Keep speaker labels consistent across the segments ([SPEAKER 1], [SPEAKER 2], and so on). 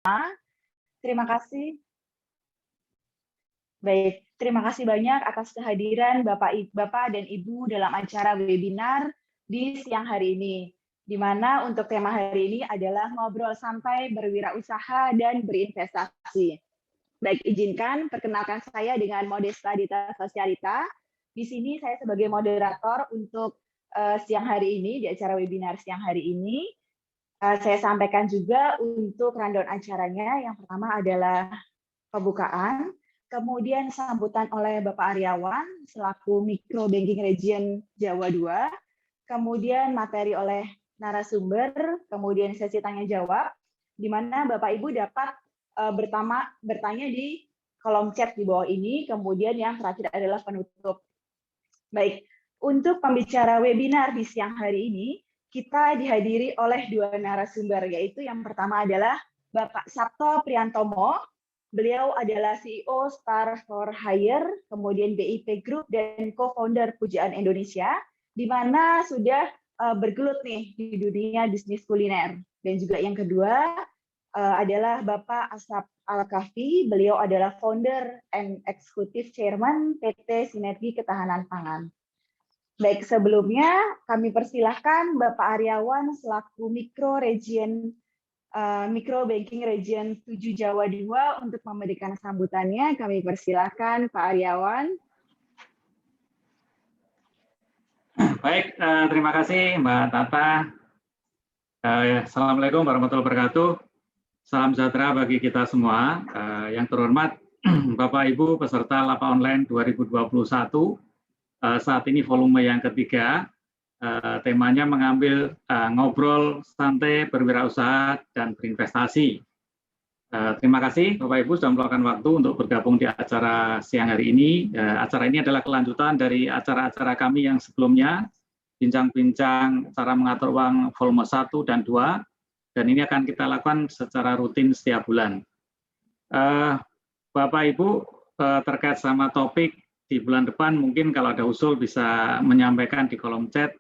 [SPEAKER 1] Terima kasih. Baik, terima kasih banyak atas kehadiran Bapak dan Ibu dalam acara webinar di siang hari ini, di mana untuk tema hari ini adalah ngobrol santai berwirausaha dan berinvestasi. Baik, izinkan perkenalkan saya dengan Modesta Dita Sosialita. Di sini saya sebagai moderator untuk siang hari ini, di acara webinar siang hari ini. Saya sampaikan juga untuk rundown acaranya. Yang pertama adalah pembukaan, kemudian sambutan oleh Bapak Aryawan selaku Micro Banking Region Jawa 2, kemudian materi oleh narasumber, kemudian sesi tanya jawab, di mana Bapak Ibu dapat bertanya di kolom chat di bawah ini, kemudian yang terakhir adalah penutup. Baik, untuk pembicara webinar di siang hari ini, kita dihadiri oleh dua narasumber, yaitu yang pertama adalah Bapak Sabto Priantomo. Beliau adalah CEO Star for Hire, kemudian BIP Group dan co-founder Pujaan Indonesia, di mana sudah bergelut nih di dunia bisnis kuliner. Dan juga yang kedua adalah Bapak Asap Al-Kahfi. Beliau adalah founder and executive chairman PT Sinergi Ketahanan Pangan. Baik, sebelumnya kami persilahkan Bapak Aryawan selaku Micro Banking Region 7 Jawa 2 untuk memberikan sambutannya. Kami persilahkan Pak Aryawan.
[SPEAKER 2] Baik, terima kasih Mbak Tata. Assalamualaikum warahmatullahi wabarakatuh. Salam sejahtera bagi kita semua. Yang terhormat Bapak Ibu peserta LAPA Online 2021. Saat ini volume yang ketiga. Temanya mengambil ngobrol santai berwirausaha dan berinvestasi. Terima kasih Bapak Ibu sudah meluangkan waktu untuk bergabung di acara siang hari ini. Acara ini adalah kelanjutan dari acara-acara kami yang sebelumnya, bincang-bincang cara mengatur uang volume 1 dan 2, dan ini akan kita lakukan secara rutin setiap bulan. Bapak Ibu terkait sama topik di bulan depan, mungkin kalau ada usul bisa menyampaikan di kolom chat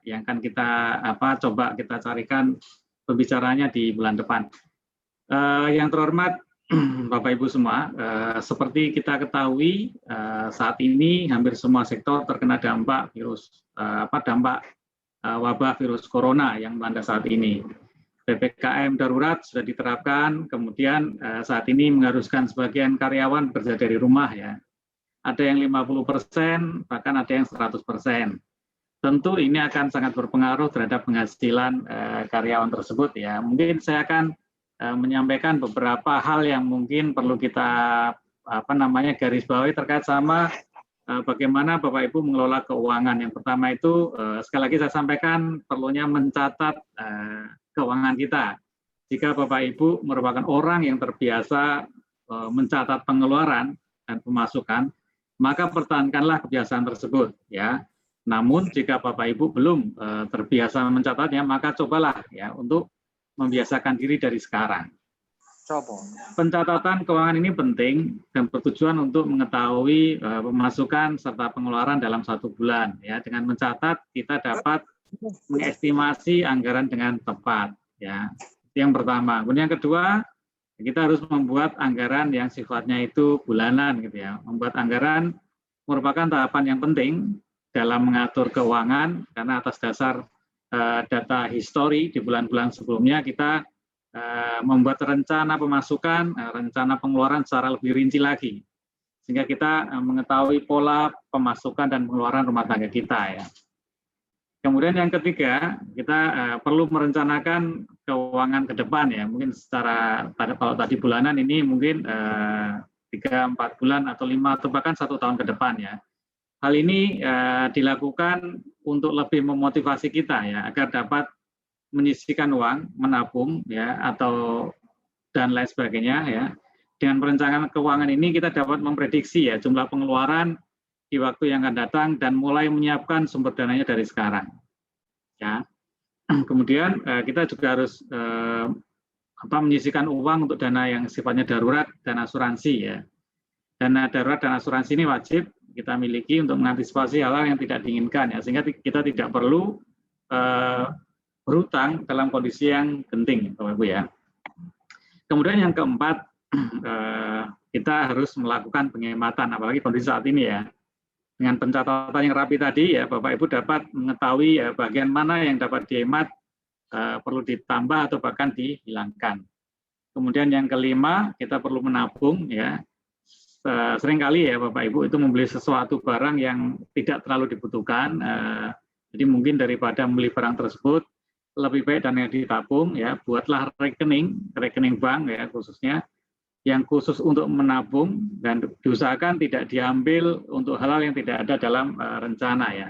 [SPEAKER 2] yang akan kita coba kita carikan pembicaranya di bulan depan. Yang terhormat Bapak Ibu semua, seperti kita ketahui saat ini hampir semua sektor terkena dampak wabah virus corona yang melanda saat ini. PPKM darurat sudah diterapkan, kemudian saat ini mengharuskan sebagian karyawan bekerja dari rumah ya. Ada yang 50%, bahkan ada yang 100%. Tentu ini akan sangat berpengaruh terhadap penghasilan karyawan tersebut ya. Mungkin saya akan menyampaikan beberapa hal yang mungkin perlu kita garis bawahi terkait sama bagaimana Bapak Ibu mengelola keuangan. Yang pertama itu sekali lagi saya sampaikan perlunya mencatat keuangan kita. Jika Bapak Ibu merupakan orang yang terbiasa mencatat pengeluaran dan pemasukan, maka pertahankanlah kebiasaan tersebut ya. Namun jika Bapak Ibu belum terbiasa mencatatnya, maka cobalah ya untuk membiasakan diri dari sekarang. Pencatatan keuangan ini penting dan bertujuan untuk mengetahui pemasukan serta pengeluaran dalam satu bulan ya. Dengan mencatat kita dapat mengestimasi anggaran dengan tepat ya. Itu yang pertama. Kemudian yang kedua, kita harus membuat anggaran yang sifatnya itu bulanan gitu ya. Membuat anggaran merupakan tahapan yang penting dalam mengatur keuangan karena atas dasar data histori di bulan-bulan sebelumnya kita membuat rencana pemasukan, rencana pengeluaran secara lebih rinci lagi. Sehingga kita mengetahui pola pemasukan dan pengeluaran rumah tangga kita ya. Kemudian yang ketiga, kita perlu merencanakan keuangan ke depan ya. Mungkin kalau tadi bulanan ini mungkin 3-4 bulan atau 5 atau bahkan 1 tahun ke depan ya. Hal ini dilakukan untuk lebih memotivasi kita ya agar dapat menyisihkan uang, menabung ya dan lain sebagainya ya. Dengan perencanaan keuangan ini kita dapat memprediksi ya jumlah pengeluaran di waktu yang akan datang dan mulai menyiapkan sumber dananya dari sekarang. Ya. Kemudian kita juga harus menyisihkan uang untuk dana yang sifatnya darurat dan asuransi ya. Dana darurat dan asuransi ini wajib kita miliki untuk mengantisipasi hal-hal yang tidak diinginkan ya, sehingga kita tidak perlu berhutang dalam kondisi yang genting Bapak Ibu ya. Kemudian yang keempat, kita harus melakukan penghematan, apalagi kondisi saat ini ya. Dengan pencatatan yang rapi tadi ya, Bapak Ibu dapat mengetahui ya, bagian mana yang dapat dihemat, perlu ditambah atau bahkan dihilangkan. Kemudian yang kelima, kita perlu menabung ya. Seringkali ya Bapak Ibu itu membeli sesuatu barang yang tidak terlalu dibutuhkan, jadi mungkin daripada membeli barang tersebut lebih baik dananya ditabung ya, buatlah rekening bank ya khususnya yang khusus untuk menabung dan diusahakan tidak diambil untuk hal-hal yang tidak ada dalam rencana ya.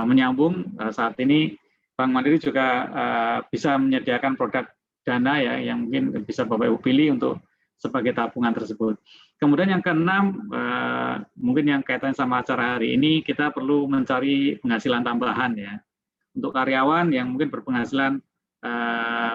[SPEAKER 2] Menyambung saat ini Bank Mandiri juga bisa menyediakan produk dana ya yang mungkin bisa Bapak Ibu pilih untuk sebagai tabungan tersebut. Kemudian yang keenam, mungkin yang kaitan sama acara hari ini, kita perlu mencari penghasilan tambahan ya. Untuk karyawan yang mungkin berpenghasilan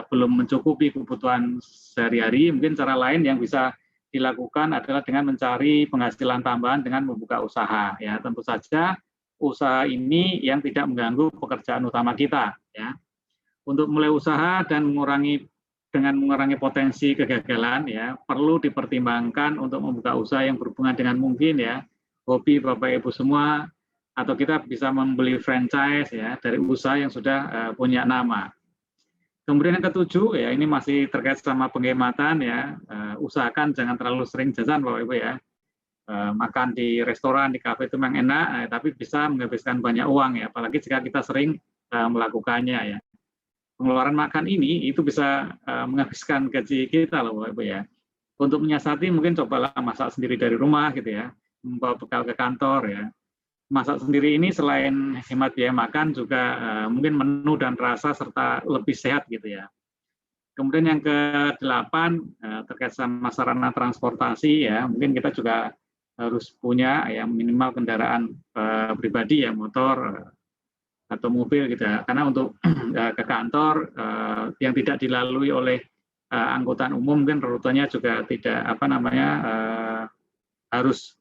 [SPEAKER 2] belum mencukupi kebutuhan sehari-hari, mungkin cara lain yang bisa dilakukan adalah dengan mencari penghasilan tambahan dengan membuka usaha. Ya, tentu saja usaha ini yang tidak mengganggu pekerjaan utama kita. Ya, untuk mulai usaha dan mengurangi potensi kegagalan, ya perlu dipertimbangkan untuk membuka usaha yang berhubungan dengan mungkin ya hobi Bapak Ibu semua, atau kita bisa membeli franchise ya dari usaha yang sudah punya nama. Kemudian yang ketujuh, ya ini masih terkait sama penghematan ya, usahakan jangan terlalu sering jajan Bapak Ibu ya. Makan di restoran, di kafe itu memang enak, tapi bisa menghabiskan banyak uang ya, apalagi jika kita sering melakukannya ya. Pengeluaran makan ini itu bisa menghabiskan gaji kita loh Bapak Ibu ya. Untuk menyiasati mungkin cobalah masak sendiri dari rumah gitu ya, membawa bekal ke kantor ya. Masak sendiri ini selain hemat biaya makan juga mungkin menu dan rasa serta lebih sehat gitu ya. Kemudian yang ke-8 terkait sama sarana transportasi ya, mungkin kita juga harus punya ya minimal kendaraan pribadi ya, motor atau mobil gitu ya. Karena untuk ke kantor yang tidak dilalui oleh angkutan umum mungkin rutenya juga tidak harus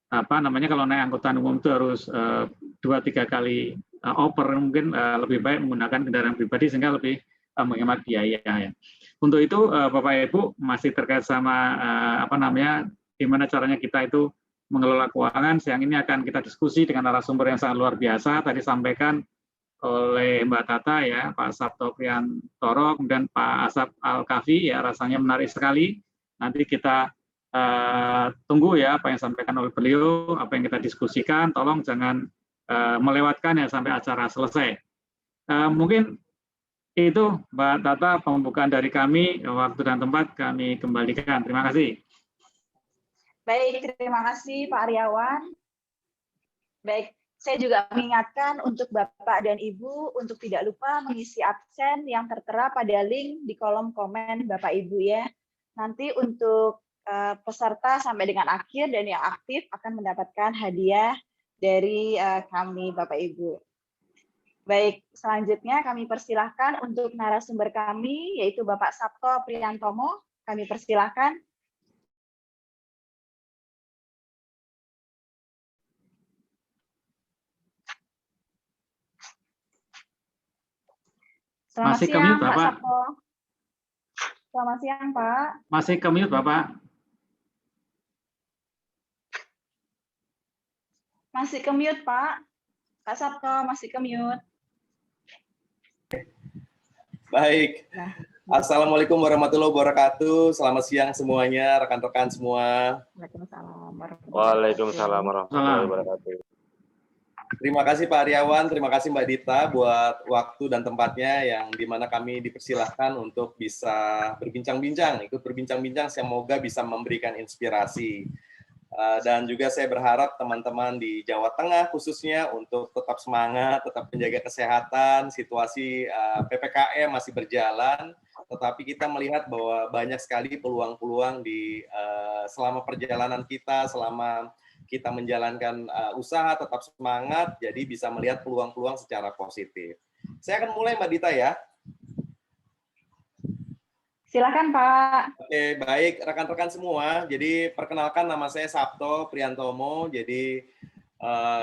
[SPEAKER 2] kalau naik angkutan umum itu harus 2-3 kali oper, mungkin lebih baik menggunakan kendaraan pribadi sehingga lebih menghemat biaya ya. Untuk itu Bapak Ibu masih terkait sama gimana caranya kita itu mengelola keuangan, siang ini akan kita diskusi dengan narasumber yang sangat luar biasa tadi sampaikan oleh Mbak Tata ya, Pak Sabto Priantoro, kemudian Pak Asap Al-Kafi ya, rasanya menarik sekali. Nanti kita tunggu ya apa yang disampaikan oleh beliau, apa yang kita diskusikan, tolong jangan melewatkan ya sampai acara selesai. Mungkin itu Mbak Tata pembukaan dari kami, waktu dan tempat kami kembalikan. Terima kasih.
[SPEAKER 1] Baik, terima kasih Pak Aryawan. Baik, saya juga mengingatkan untuk Bapak dan Ibu untuk tidak lupa mengisi absen yang tertera pada link di kolom komen Bapak Ibu ya. Nanti untuk peserta sampai dengan akhir dan yang aktif akan mendapatkan hadiah dari kami Bapak Ibu. Baik, selanjutnya kami persilahkan untuk narasumber kami yaitu Bapak Sabto Priantomo. Kami persilahkan. Selamat siang Pak Sabto. Selamat siang Pak.
[SPEAKER 2] Masih ke-mute Bapak.
[SPEAKER 1] Masih ke-mute Pak. Pak Sabto masih ke-mute.
[SPEAKER 3] Baik. Assalamualaikum warahmatullahi wabarakatuh. Selamat siang semuanya, rekan-rekan semua.
[SPEAKER 4] Waalaikumsalam warahmatullahi wabarakatuh.
[SPEAKER 3] Terima kasih Pak Aryawan, terima kasih Mbak Dita buat waktu dan tempatnya yang dimana kami dipersilahkan untuk bisa berbincang-bincang, ikut berbincang-bincang, semoga bisa memberikan inspirasi. Dan juga saya berharap teman-teman di Jawa Tengah khususnya untuk tetap semangat, tetap menjaga kesehatan, situasi PPKM masih berjalan, tetapi kita melihat bahwa banyak sekali peluang-peluang di selama perjalanan kita, selama kita menjalankan usaha, tetap semangat, jadi bisa melihat peluang-peluang secara positif. Saya akan mulai Mbak Dita ya.
[SPEAKER 1] Silakan Pak.
[SPEAKER 3] Oke, baik rekan-rekan semua. Jadi perkenalkan nama saya Sabto Priantomo. Jadi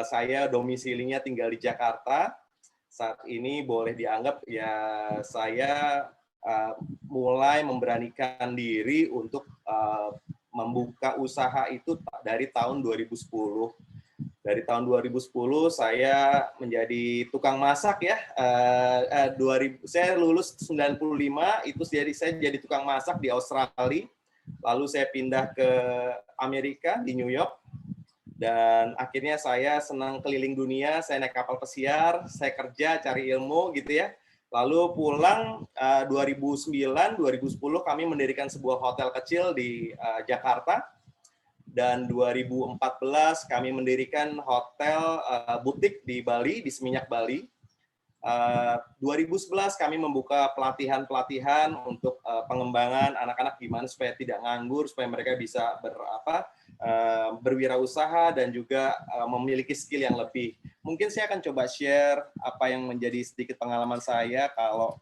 [SPEAKER 3] saya domisilinya tinggal di Jakarta. Saat ini boleh dianggap ya saya mulai memberanikan diri untuk membuka usaha itu dari tahun 2010. Dari tahun 2010 saya menjadi tukang masak ya. Saya lulus 95, itu saya jadi tukang masak di Australia. Lalu saya pindah ke Amerika di New York. Dan akhirnya saya senang keliling dunia, saya naik kapal pesiar, saya kerja cari ilmu gitu ya. Lalu pulang 2009, 2010 kami mendirikan sebuah hotel kecil di Jakarta. Dan 2014 kami mendirikan hotel butik di Bali, di Seminyak Bali. 2011 kami membuka pelatihan-pelatihan untuk pengembangan anak-anak gimana supaya tidak nganggur, supaya mereka bisa berwirausaha dan juga memiliki skill yang lebih. Mungkin saya akan coba share apa yang menjadi sedikit pengalaman saya. Kalau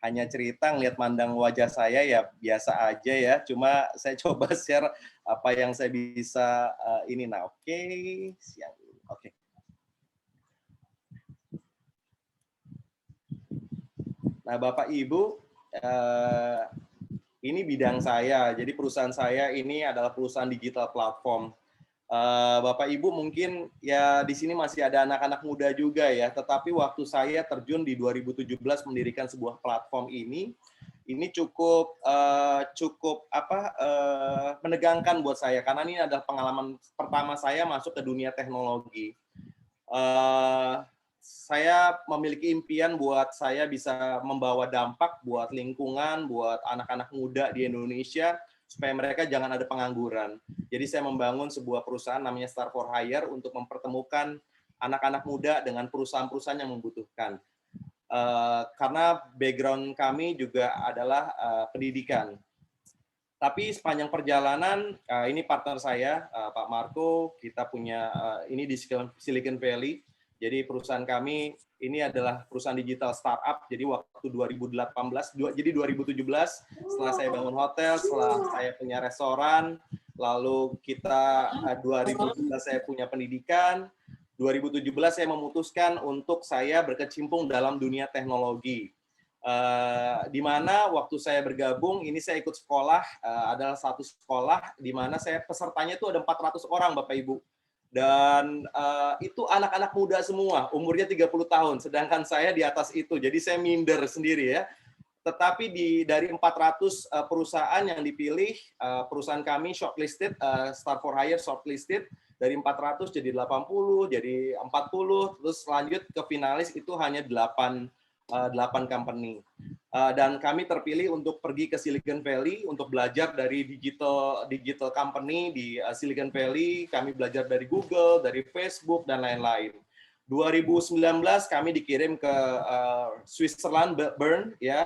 [SPEAKER 3] hanya cerita ngelihat mandang wajah saya ya biasa aja ya. Cuma saya coba share apa yang saya bisa ini. Nah, oke, siang dulu. Oke. Nah, Bapak Ibu, ini bidang saya. Jadi perusahaan saya ini adalah perusahaan digital platform. Bapak Ibu mungkin ya di sini masih ada anak-anak muda juga ya. Tetapi waktu saya terjun di 2017 mendirikan sebuah platform ini cukup menegangkan buat saya karena ini adalah pengalaman pertama saya masuk ke dunia teknologi. Saya memiliki impian buat saya bisa membawa dampak buat lingkungan, buat anak-anak muda di Indonesia, supaya mereka jangan ada pengangguran. Jadi saya membangun sebuah perusahaan namanya Star for Hire untuk mempertemukan anak-anak muda dengan perusahaan-perusahaan yang membutuhkan. Karena background kami juga adalah pendidikan. Tapi sepanjang perjalanan, ini partner saya, Pak Marco, kita punya, ini di Silicon Valley. Jadi perusahaan kami ini adalah perusahaan digital startup. Jadi waktu 2017 setelah saya bangun hotel, setelah saya punya restoran, lalu kita 2017 saya punya pendidikan, 2017 saya memutuskan untuk saya berkecimpung dalam dunia teknologi. Di mana waktu saya bergabung, ini saya ikut sekolah, adalah satu sekolah di mana saya pesertanya itu ada 400 orang Bapak Ibu. Dan itu anak-anak muda semua, umurnya 30 tahun, sedangkan saya di atas itu, jadi saya minder sendiri ya. Tetapi dari 400 perusahaan yang dipilih, perusahaan kami shortlisted, Star for Hire shortlisted, dari 400 jadi 80, jadi 40, terus lanjut ke finalis itu hanya 8 company. Dan kami terpilih untuk pergi ke Silicon Valley untuk belajar dari digital company di Silicon Valley. Kami belajar dari Google, dari Facebook dan lain-lain. 2019 kami dikirim ke Switzerland, Bern, ya,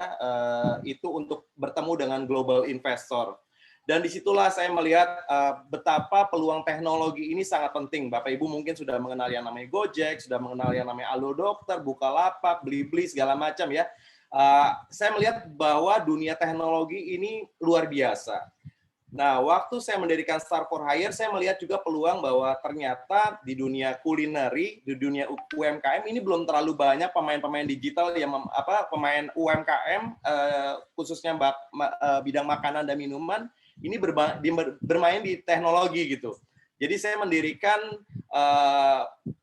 [SPEAKER 3] itu untuk bertemu dengan global investor. Dan disitulah saya melihat betapa peluang teknologi ini sangat penting. Bapak Ibu mungkin sudah mengenal yang namanya Gojek, sudah mengenal yang namanya Aldo Dokter, Bukalapak, Blibli, segala macam ya. Saya melihat bahwa dunia teknologi ini luar biasa. Nah, waktu saya mendirikan Star for Hire, saya melihat juga peluang bahwa ternyata di dunia kulineri, di dunia UMKM ini belum terlalu banyak pemain-pemain digital yang pemain UMKM khususnya bidang makanan dan minuman ini bermain di teknologi gitu. Jadi saya mendirikan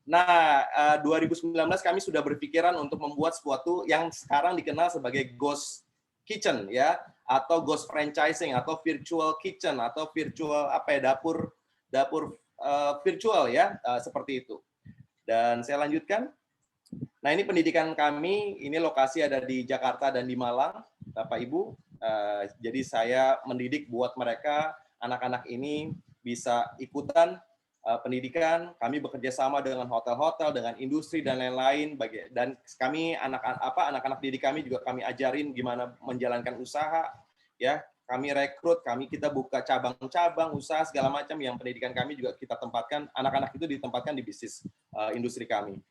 [SPEAKER 3] 2019 kami sudah berpikiran untuk membuat sesuatu yang sekarang dikenal sebagai ghost kitchen ya, atau ghost franchising atau virtual kitchen atau virtual dapur virtual ya, seperti itu. Dan saya lanjutkan. Nah, ini pendidikan kami, ini lokasi ada di Jakarta dan di Malang, Bapak Ibu. Jadi saya mendidik buat mereka, anak-anak ini bisa ikutan pendidikan. Kami bekerja sama dengan hotel-hotel, dengan industri dan lain-lain. Dan kami anak-anak didik kami juga kami ajarin gimana menjalankan usaha. Ya, kami rekrut, kita buka cabang-cabang usaha segala macam yang pendidikan kami juga kita tempatkan. Anak-anak itu ditempatkan di bisnis industri kami.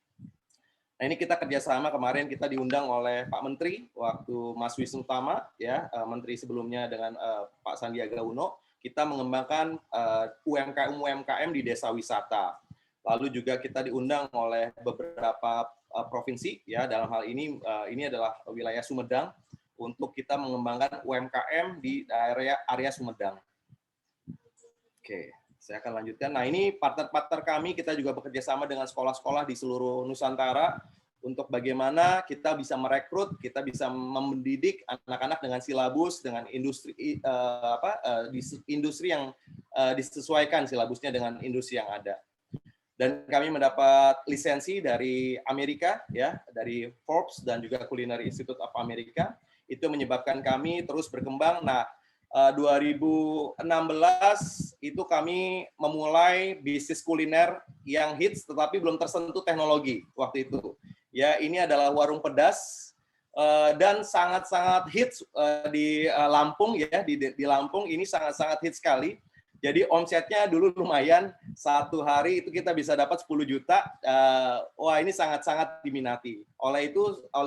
[SPEAKER 3] Nah, ini kita kerjasama kemarin kita diundang oleh Pak Menteri waktu Mas Wisnu Tama ya, Menteri sebelumnya dengan Pak Sandiaga Uno, kita mengembangkan UMKM di desa wisata. Lalu juga kita diundang oleh beberapa provinsi ya, dalam hal ini adalah wilayah Sumedang. untuk kita mengembangkan UMKM di area Sumedang. Oke, saya akan lanjutkan. Nah, ini partner-partner kami, kita juga bekerja sama dengan sekolah-sekolah di seluruh Nusantara untuk bagaimana kita bisa merekrut, kita bisa mendidik anak-anak dengan silabus, dengan industri industri yang disesuaikan silabusnya dengan industri yang ada. Dan kami mendapat lisensi dari Amerika, ya, dari Forbes dan juga Culinary Institute of America. Itu menyebabkan kami terus berkembang. Nah, 2016 itu kami memulai bisnis kuliner yang hits tetapi belum tersentuh teknologi waktu itu. Ya, ini adalah warung pedas dan sangat-sangat hits di Lampung, ya, di Lampung ini sangat-sangat hits sekali. Jadi omsetnya dulu lumayan, satu hari itu kita bisa dapat 10 juta. Wah, ini sangat-sangat diminati. Oleh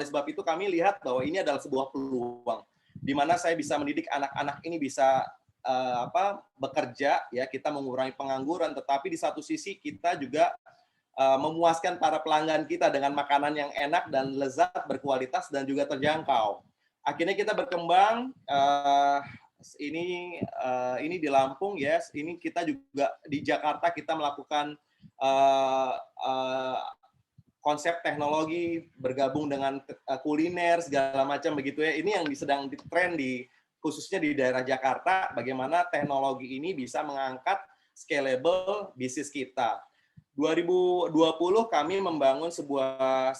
[SPEAKER 3] sebab itu kami lihat bahwa ini adalah sebuah peluang di mana saya bisa mendidik anak-anak ini bisa bekerja, ya, kita mengurangi pengangguran, tetapi di satu sisi kita juga memuaskan para pelanggan kita dengan makanan yang enak dan lezat, berkualitas dan juga terjangkau. Akhirnya kita berkembang. Ini di Lampung, yes. Ini kita juga di Jakarta kita melakukan konsep teknologi bergabung dengan kuliner segala macam begitu, ya. Ini yang sedang ditren khususnya di daerah Jakarta, bagaimana teknologi ini bisa mengangkat scalable bisnis kita. 2020 kami membangun sebuah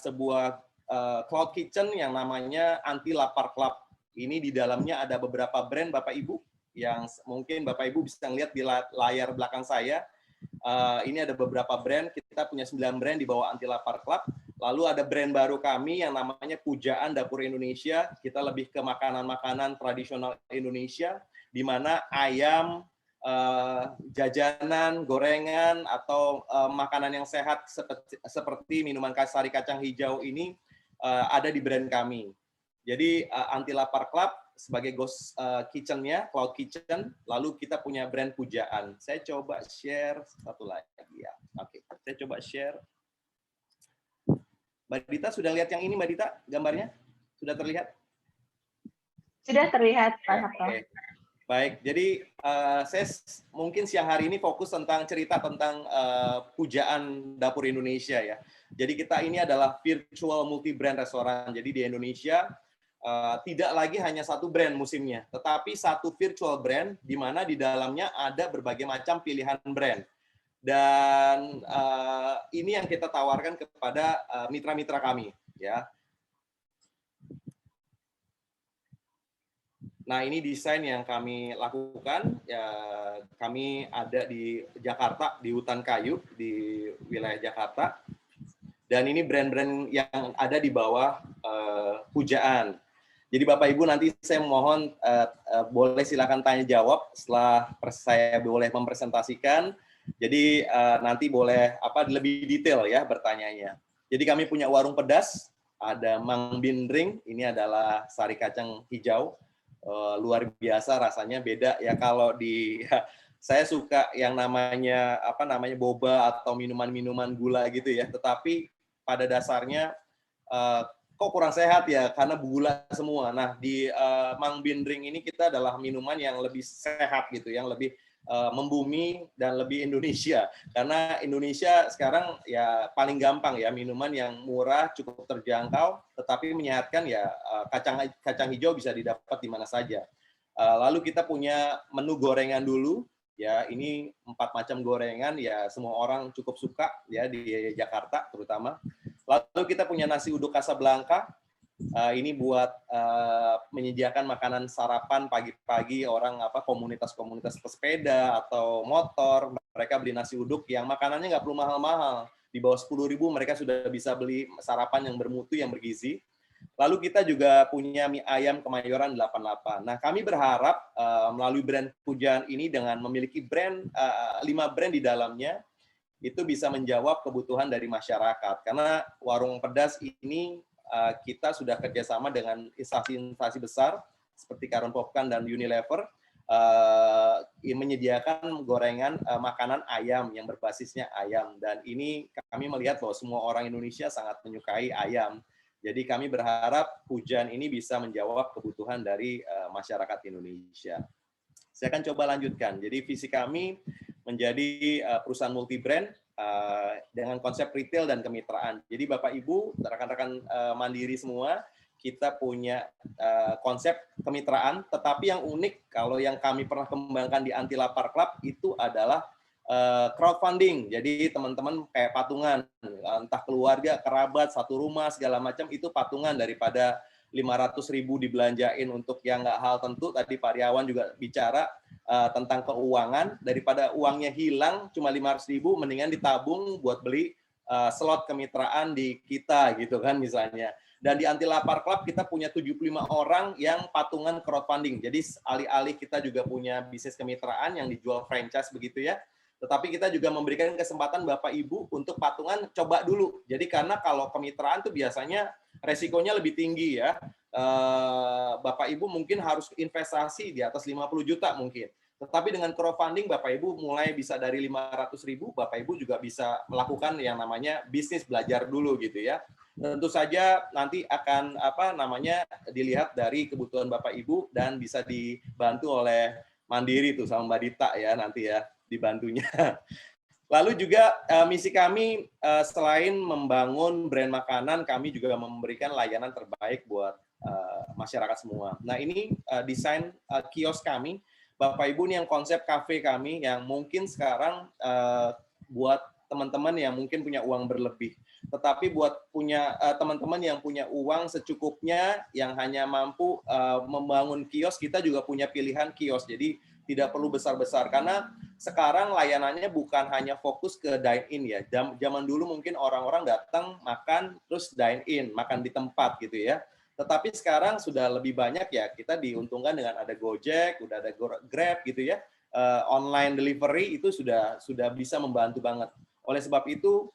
[SPEAKER 3] cloud kitchen yang namanya Anti Lapar Club. Ini di dalamnya ada beberapa brand Bapak Ibu yang mungkin Bapak Ibu bisa lihat di layar belakang saya. Ini ada beberapa brand, kita punya 9 brand di bawah Anti Lapar Club. Lalu ada brand baru kami yang namanya Pujaan Dapur Indonesia. Kita lebih ke makanan-makanan tradisional Indonesia, di mana ayam, jajanan, gorengan, atau makanan yang sehat seperti minuman sari kacang hijau ini ada di brand kami. Jadi Anti Lapar Club sebagai ghost kitchen-nya, cloud kitchen, lalu kita punya brand Pujaan. Saya coba share satu lagi, ya. Oke, saya coba share. Mbak Dita sudah lihat yang ini, Mbak Dita, gambarnya? Sudah terlihat?
[SPEAKER 1] Sudah terlihat, Pak Sabto.
[SPEAKER 3] Oke. Baik, jadi saya mungkin siang hari ini fokus tentang cerita tentang Pujaan Dapur Indonesia, ya. Jadi kita ini adalah virtual multi-brand restoran. Jadi di Indonesia tidak lagi hanya satu brand musimnya, tetapi satu virtual brand di mana di dalamnya ada berbagai macam pilihan brand. Dan ini yang kita tawarkan kepada mitra-mitra kami, ya. Nah, ini desain yang kami lakukan. Ya, kami ada di Jakarta, di Hutan Kayu, di wilayah Jakarta. Dan ini brand-brand yang ada di bawah Pujaan. Jadi Bapak Ibu nanti saya mohon boleh silakan tanya jawab setelah saya boleh mempresentasikan. Jadi nanti boleh lebih detail, ya, bertanyanya. Jadi kami punya warung pedas, ada Mang Bindring, ini adalah sari kacang hijau, luar biasa rasanya, beda, ya. Kalau saya suka yang namanya boba atau minuman-minuman gula gitu, ya. Tetapi pada dasarnya kok kurang sehat, ya, karena gula semua. Nah, di Mang Bindring ini kita adalah minuman yang lebih sehat gitu, yang lebih membumi dan lebih Indonesia. Karena Indonesia sekarang ya paling gampang, ya, minuman yang murah, cukup terjangkau, tetapi menyehatkan, ya. Kacang hijau bisa didapat di mana saja. Lalu kita punya menu gorengan dulu, ya. Ini 4 macam gorengan, ya, semua orang cukup suka, ya, di Jakarta terutama. Lalu kita punya nasi uduk Casablanca. Ini buat menyediakan makanan sarapan pagi-pagi orang komunitas-komunitas pesepeda atau motor, mereka beli nasi uduk yang makanannya nggak perlu mahal-mahal, di bawah 10.000 mereka sudah bisa beli sarapan yang bermutu, yang bergizi. Lalu kita juga punya mie ayam Kemayoran 88. Nah, kami berharap melalui brand Pujaan ini dengan memiliki 5 brand di dalamnya, itu bisa menjawab kebutuhan dari masyarakat. Karena warung pedas ini kita sudah kerjasama dengan instansi-instansi besar seperti Karun Popkan dan Unilever, menyediakan gorengan makanan ayam yang berbasisnya ayam. Dan ini kami melihat bahwa semua orang Indonesia sangat menyukai ayam. Jadi kami berharap Pujan ini bisa menjawab kebutuhan dari masyarakat Indonesia. Saya akan coba lanjutkan. Jadi visi kami menjadi perusahaan multi-brand dengan konsep retail dan kemitraan. Jadi Bapak Ibu, rekan-rekan Mandiri semua, kita punya konsep kemitraan, tetapi yang unik kalau yang kami pernah kembangkan di Anti Lapar Club itu adalah crowdfunding. Jadi teman-teman kayak patungan, entah keluarga, kerabat, satu rumah, segala macam, itu patungan daripada 500.000 dibelanjain untuk yang nggak hal tentu. Tadi Pak Riawan juga bicara tentang keuangan, daripada uangnya hilang cuma 500.000, mendingan ditabung buat beli slot kemitraan di kita gitu kan misalnya. Dan di Anti Lapar Club kita punya 75 orang yang patungan crowdfunding. Jadi alih-alih kita juga punya bisnis kemitraan yang dijual franchise begitu ya, tetapi kita juga memberikan kesempatan Bapak Ibu untuk patungan coba dulu. Jadi karena kalau kemitraan tuh biasanya resikonya lebih tinggi ya. Bapak Ibu mungkin harus investasi di atas 50 juta mungkin. Tetapi dengan crowdfunding Bapak Ibu mulai bisa dari 500.000, Bapak Ibu juga bisa melakukan yang namanya bisnis belajar dulu gitu ya. Tentu saja nanti akan dilihat dari kebutuhan Bapak Ibu dan bisa dibantu oleh Mandiri tuh sama Mbak Dita ya nanti ya dibantunya. Lalu juga misi kami selain membangun brand makanan, kami juga memberikan layanan terbaik buat masyarakat semua. Nah ini desain kios kami, Bapak Ibu, ini yang konsep kafe kami yang mungkin sekarang buat teman-teman yang mungkin punya uang berlebih. Tetapi buat punya teman-teman yang punya uang secukupnya, yang hanya mampu membangun kios, kita juga punya pilihan kios. Jadi tidak perlu besar-besar karena sekarang layanannya bukan hanya fokus ke dine in ya. Zaman dulu mungkin orang-orang datang makan terus dine in, makan di tempat gitu ya. Tetapi sekarang sudah lebih banyak ya, kita diuntungkan dengan ada Gojek, udah ada Grab gitu ya. Online delivery itu sudah bisa membantu banget. Oleh sebab itu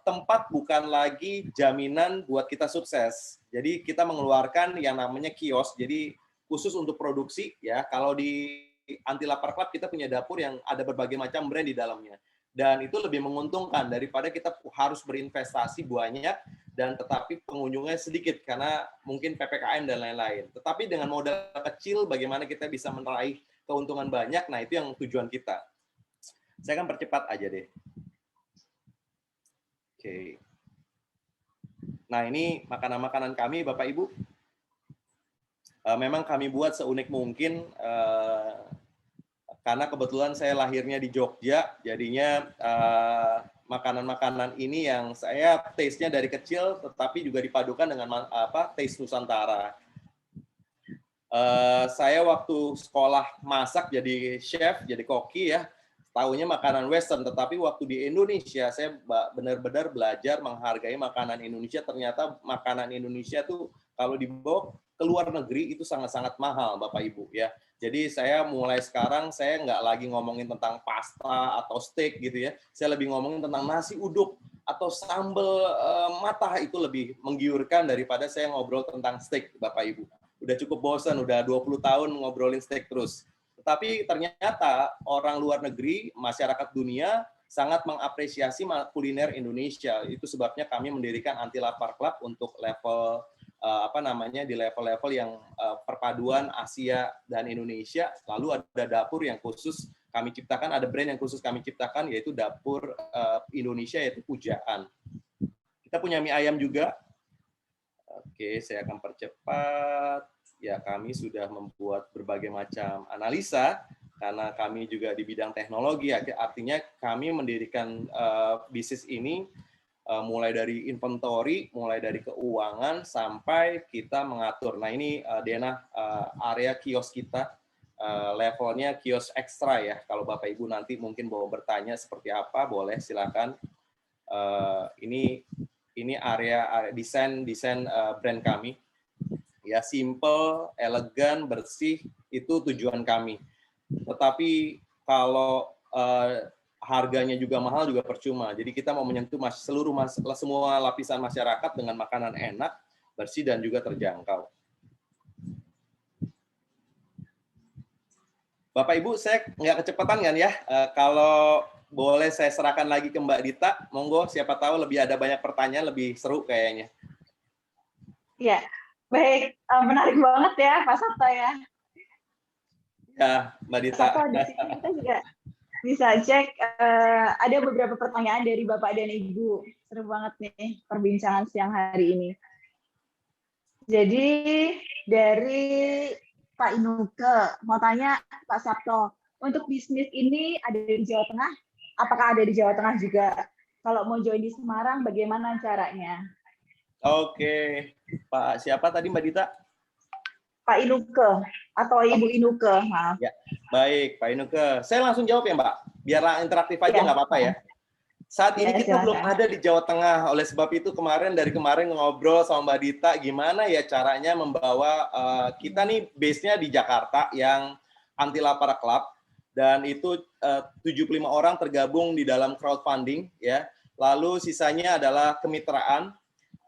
[SPEAKER 3] tempat bukan lagi jaminan buat kita sukses. Jadi kita mengeluarkan yang namanya kios. Jadi khusus untuk produksi ya. Kalau di Anti Lapar Club kita punya dapur yang ada berbagai macam brand di dalamnya. Dan itu lebih menguntungkan daripada kita harus berinvestasi banyak dan tetapi pengunjungnya sedikit karena mungkin PPKM dan lain-lain. Tetapi dengan modal kecil bagaimana kita bisa meraih keuntungan banyak, nah itu yang tujuan kita. Saya akan percepat aja deh. Oke. Nah ini makanan-makanan kami Bapak Ibu. Memang kami buat seunik mungkin karena kebetulan saya lahirnya di Jogja, jadinya makanan-makanan ini yang saya taste-nya dari kecil, tetapi juga dipadukan dengan taste Nusantara. Saya waktu sekolah masak jadi chef, jadi koki ya, tahunya makanan Western, tetapi waktu di Indonesia saya benar-benar belajar menghargai makanan Indonesia. Ternyata makanan Indonesia tuh kalau dibawa ke luar negeri itu sangat-sangat mahal, Bapak Ibu ya. Jadi saya mulai sekarang saya nggak lagi ngomongin tentang pasta atau steak gitu ya. Saya lebih ngomongin tentang nasi uduk atau sambal matah, itu lebih menggiurkan daripada saya ngobrol tentang steak, Bapak Ibu. Udah cukup bosan, udah 20 tahun ngobrolin steak terus. Tetapi ternyata orang luar negeri, masyarakat dunia sangat mengapresiasi kuliner Indonesia. Itu sebabnya kami mendirikan Anti Lapar Club untuk level di level-level yang perpaduan Asia dan Indonesia. Lalu ada dapur yang khusus kami ciptakan, ada brand yang khusus kami ciptakan, yaitu dapur Indonesia, yaitu Pujaan. Kita punya mie ayam juga. Oke, saya akan percepat. Ya, kami sudah membuat berbagai macam analisa karena kami juga di bidang teknologi. Artinya kami mendirikan bisnis ini mulai dari inventory, mulai dari keuangan, sampai kita mengatur. Nah ini Dena, area kios kita, levelnya kios ekstra ya. Kalau Bapak Ibu nanti mungkin mau bertanya seperti apa, boleh silakan. Ini area desain brand kami. Ya, simple, elegan, bersih, itu tujuan kami. Tetapi kalau harganya juga mahal juga percuma. Jadi kita mau menyentuh semua lapisan masyarakat dengan makanan enak, bersih, dan juga terjangkau. Bapak Ibu, saya nggak kecepatan kan ya? Kalau boleh saya serahkan lagi ke Mbak Dita, monggo, siapa tahu lebih ada banyak pertanyaan, lebih seru kayaknya.
[SPEAKER 1] Ya, baik. Menarik banget ya, Pak Sabto ya.
[SPEAKER 3] Ya, Mbak
[SPEAKER 1] Pak
[SPEAKER 3] Dita.
[SPEAKER 1] Sabto, di sini kita juga bisa cek, ada beberapa pertanyaan dari Bapak dan Ibu. Seru banget nih perbincangan siang hari ini. Jadi dari Pak Inuke, mau tanya Pak Sabto, untuk bisnis ini ada di Jawa Tengah? Apakah ada di Jawa Tengah juga? Kalau mau join di Semarang, bagaimana caranya?
[SPEAKER 3] Oke, Pak siapa tadi Mbak Dita?
[SPEAKER 1] Pak Inuke atau Ibu Inuke, maaf.
[SPEAKER 3] Ya, baik Pak Inuke. Saya langsung jawab ya Mbak, biar interaktif aja
[SPEAKER 1] Ya.
[SPEAKER 3] nggak apa-apa ya. Saat ini
[SPEAKER 1] Ya,
[SPEAKER 3] kita belum
[SPEAKER 1] silakan.
[SPEAKER 3] ada di Jawa Tengah, oleh sebab itu dari kemarin ngobrol sama Mbak Dita, gimana ya caranya membawa kita nih base-nya di Jakarta yang Anti Lapar Club, dan itu 75 orang tergabung di dalam crowdfunding, ya. Lalu sisanya adalah kemitraan,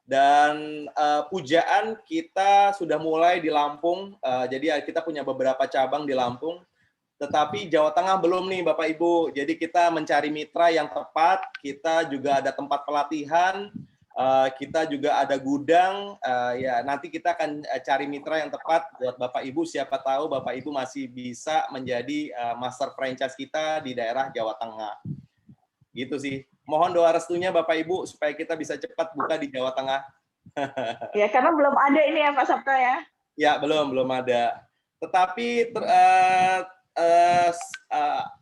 [SPEAKER 3] dan pujaan kita sudah mulai di Lampung, jadi kita punya beberapa cabang di Lampung. Tetapi Jawa Tengah belum nih Bapak Ibu. Jadi kita mencari mitra yang tepat, kita juga ada tempat pelatihan, kita juga ada gudang, ya nanti kita akan cari mitra yang tepat buat Bapak Ibu. Siapa tahu Bapak Ibu masih bisa menjadi master franchise kita di daerah Jawa Tengah. Gitu sih. Mohon doa restunya Bapak Ibu supaya kita bisa cepat buka di Jawa Tengah.
[SPEAKER 1] Ya, karena belum ada ini ya Pak Sabto ya.
[SPEAKER 3] Ya, belum ada. Tetapi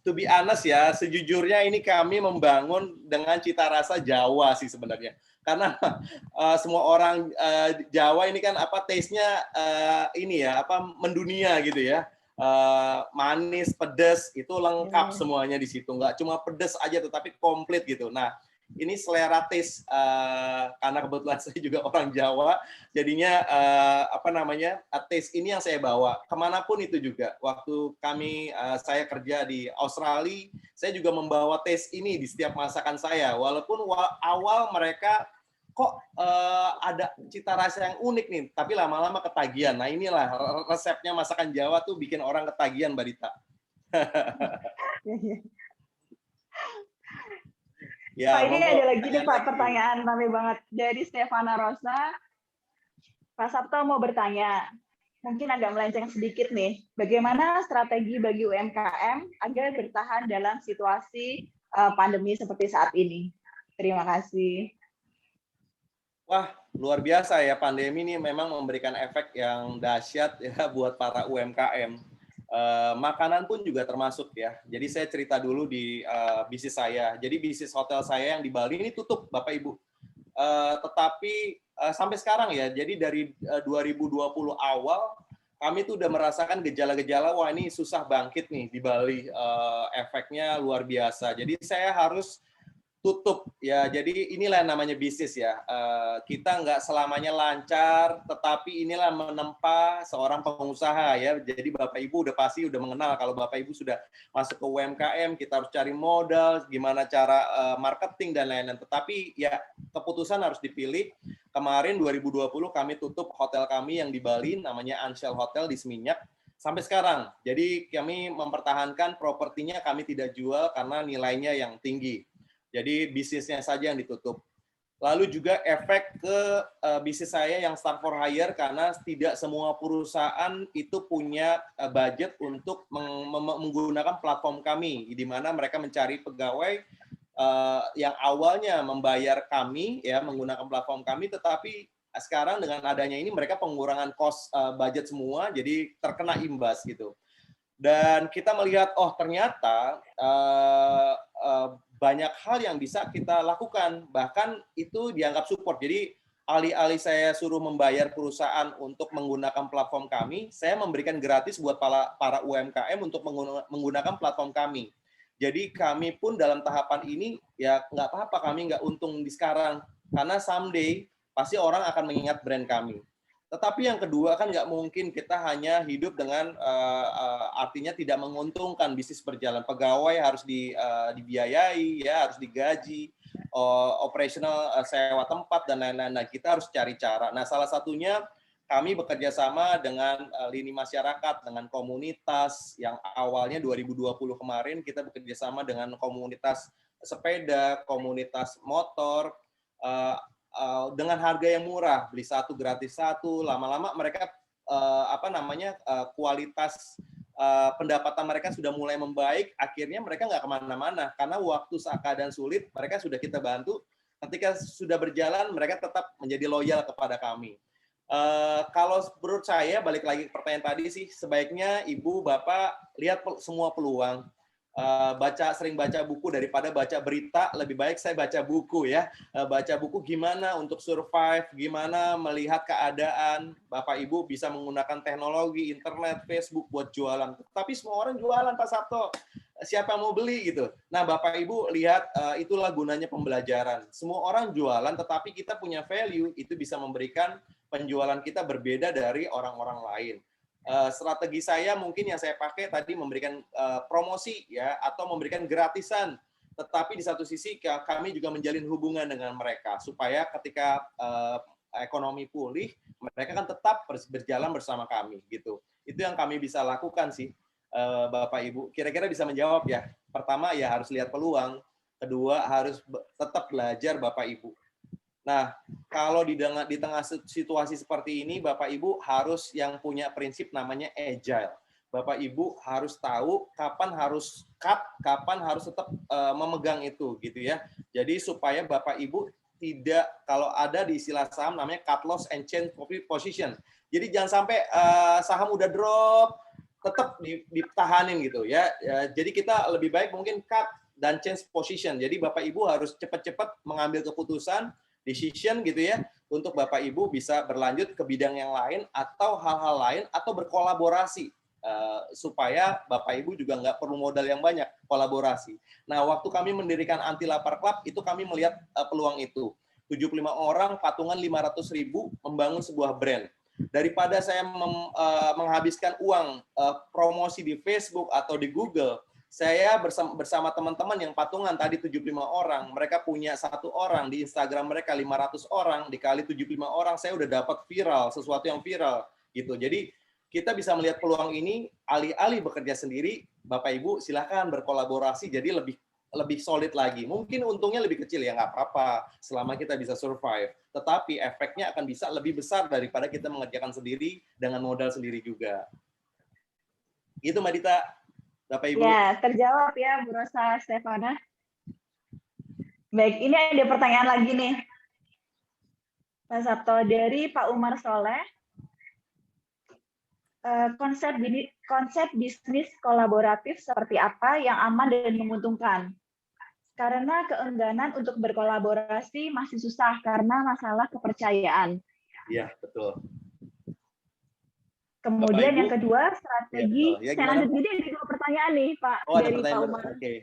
[SPEAKER 3] to be honest ya, sejujurnya ini kami membangun dengan cita rasa Jawa sih sebenarnya. Karena semua orang Jawa ini kan taste-nya ini ya, mendunia gitu ya. Manis, pedas, itu lengkap semuanya di situ. Nggak cuma pedas aja, tetapi komplit gitu. Nah, ini selera taste, karena kebetulan saya juga orang Jawa, jadinya taste ini yang saya bawa kemanapun itu juga. Waktu saya kerja di Australia, saya juga membawa taste ini di setiap masakan saya. Walaupun awal mereka kok ada cita rasa yang unik nih, tapi lama-lama ketagihan. Nah inilah resepnya masakan Jawa tuh bikin orang ketagihan, Mbak Dita. Ya,
[SPEAKER 1] Pak, ini ada lagi nih Pak, pertanyaan rame banget dari Stefana Rosa. Pak Sabto mau bertanya, mungkin agak melenceng sedikit nih, bagaimana strategi bagi UMKM agar bertahan dalam situasi pandemi seperti saat ini? Terima kasih.
[SPEAKER 3] Wah, luar biasa ya, pandemi ini memang memberikan efek yang dahsyat ya buat para UMKM. Makanan pun juga termasuk ya. Jadi saya cerita dulu di bisnis saya. Jadi bisnis hotel saya yang di Bali ini tutup, Bapak Ibu. Tetapi sampai sekarang ya, jadi dari 2020 awal, kami tuh udah merasakan gejala-gejala, wah ini susah bangkit nih di Bali. Efeknya luar biasa. Jadi saya harus tutup ya. Jadi inilah yang namanya bisnis ya. Kita nggak selamanya lancar, tetapi inilah menempa seorang pengusaha ya. Jadi Bapak Ibu pasti udah mengenal kalau Bapak Ibu sudah masuk ke UMKM, kita harus cari modal, gimana cara marketing dan lain-lain. Tetapi ya keputusan harus dipilih. Kemarin 2020 kami tutup hotel kami yang di Bali, namanya Anshel Hotel di Seminyak. Sampai sekarang. Jadi kami mempertahankan propertinya, kami tidak jual karena nilainya yang tinggi. Jadi bisnisnya saja yang ditutup. Lalu juga efek ke bisnis saya yang start for hire, karena tidak semua perusahaan itu punya budget untuk menggunakan platform kami, di mana mereka mencari pegawai yang awalnya membayar kami ya menggunakan platform kami, tetapi sekarang dengan adanya ini mereka pengurangan cost budget semua, jadi terkena imbas gitu. Dan kita melihat, oh ternyata banyak hal yang bisa kita lakukan, bahkan itu dianggap support. Jadi alih-alih saya suruh membayar perusahaan untuk menggunakan platform kami, saya memberikan gratis buat para UMKM untuk menggunakan platform kami. Jadi kami pun dalam tahapan ini, ya nggak apa-apa kami nggak untung di sekarang, karena someday pasti orang akan mengingat brand kami. Tetapi yang kedua kan nggak mungkin kita hanya hidup dengan artinya tidak menguntungkan bisnis berjalan. Pegawai harus dibiayai, ya harus digaji, operasional sewa tempat dan lain-lain. Nah, kita harus cari cara. Nah, salah satunya kami bekerja sama dengan lini masyarakat, dengan komunitas yang awalnya 2020 kemarin kita bekerja sama dengan komunitas sepeda, komunitas motor, dengan harga yang murah, beli satu gratis satu, lama-lama mereka kualitas pendapatan mereka sudah mulai membaik, akhirnya mereka nggak kemana-mana karena waktu saat keadaan sulit mereka sudah kita bantu. Ketika sudah berjalan mereka tetap menjadi loyal kepada kami. Kalau menurut saya, balik lagi ke pertanyaan tadi sih, sebaiknya ibu bapak lihat semua peluang. Sering baca buku daripada baca berita, lebih baik saya baca buku ya. Baca buku gimana untuk survive, gimana melihat keadaan. Bapak Ibu bisa menggunakan teknologi, internet, Facebook buat jualan. Tapi semua orang jualan, Pak Sabto. Siapa yang mau beli gitu. Nah, Bapak Ibu lihat, itulah gunanya pembelajaran. Semua orang jualan, tetapi kita punya value, itu bisa memberikan penjualan kita berbeda dari orang-orang lain. Strategi saya mungkin yang saya pakai tadi memberikan promosi ya, atau memberikan gratisan, tetapi di satu sisi kami juga menjalin hubungan dengan mereka supaya ketika ekonomi pulih mereka kan tetap berjalan bersama kami gitu. Itu yang kami bisa lakukan sih, Bapak Ibu. Kira-kira bisa menjawab ya. Pertama ya harus lihat peluang, kedua harus tetap belajar Bapak Ibu. Nah, kalau di tengah situasi seperti ini, Bapak Ibu harus yang punya prinsip namanya agile. Bapak Ibu harus tahu kapan harus cut, kapan harus tetap memegang itu, gitu ya. Jadi supaya Bapak Ibu tidak, kalau ada di istilah saham namanya cut loss and change position. Jadi jangan sampai saham udah drop, tetap ditahanin gitu ya. Jadi kita lebih baik mungkin cut dan change position. Jadi Bapak Ibu harus cepat-cepat mengambil keputusan, decision gitu ya, untuk Bapak Ibu bisa berlanjut ke bidang yang lain atau hal-hal lain atau berkolaborasi supaya Bapak Ibu juga nggak perlu modal yang banyak, kolaborasi. Nah, waktu kami mendirikan Anti Lapar Club itu kami melihat peluang itu. 75 orang, patungan 500.000 membangun sebuah brand. Daripada saya menghabiskan uang promosi di Facebook atau di Google, saya bersama teman-teman yang patungan tadi 75 orang, mereka punya 1 orang, di Instagram mereka 500 orang, dikali 75 orang, saya udah dapat viral, sesuatu yang viral. Gitu. Jadi kita bisa melihat peluang ini, alih-alih bekerja sendiri, Bapak Ibu silakan berkolaborasi, jadi lebih solid lagi. Mungkin untungnya lebih kecil, ya nggak apa-apa, selama kita bisa survive. Tetapi efeknya akan bisa lebih besar daripada kita mengerjakan sendiri dengan modal sendiri juga. Gitu Mbak Dita. Bapak Ibu.
[SPEAKER 1] Ya, terjawab ya Bu Rosa Stefana. Baik, ini ada pertanyaan lagi nih. Pak Sabto, dari Pak Umar Soleh. Konsep bisnis kolaboratif seperti apa yang aman dan menguntungkan? Karena keengganan untuk berkolaborasi masih susah karena masalah kepercayaan.
[SPEAKER 3] Iya, betul.
[SPEAKER 1] Kemudian yang kedua, strategi.
[SPEAKER 3] Ya,
[SPEAKER 1] saya lanjut, jadi ada 2 pertanyaan nih, Pak, dari Pak Umar.
[SPEAKER 3] Okay.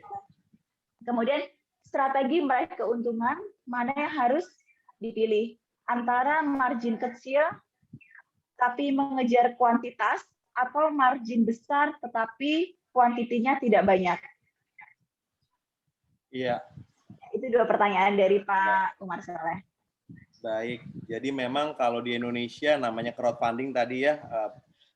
[SPEAKER 1] Kemudian strategi meraih keuntungan mana yang harus dipilih? Antara margin kecil tapi mengejar kuantitas atau margin besar tetapi kuantitinya tidak banyak?
[SPEAKER 3] Iya.
[SPEAKER 1] Itu 2 pertanyaan dari Pak Umar Soleh.
[SPEAKER 3] Baik, jadi memang kalau di Indonesia namanya crowdfunding tadi ya,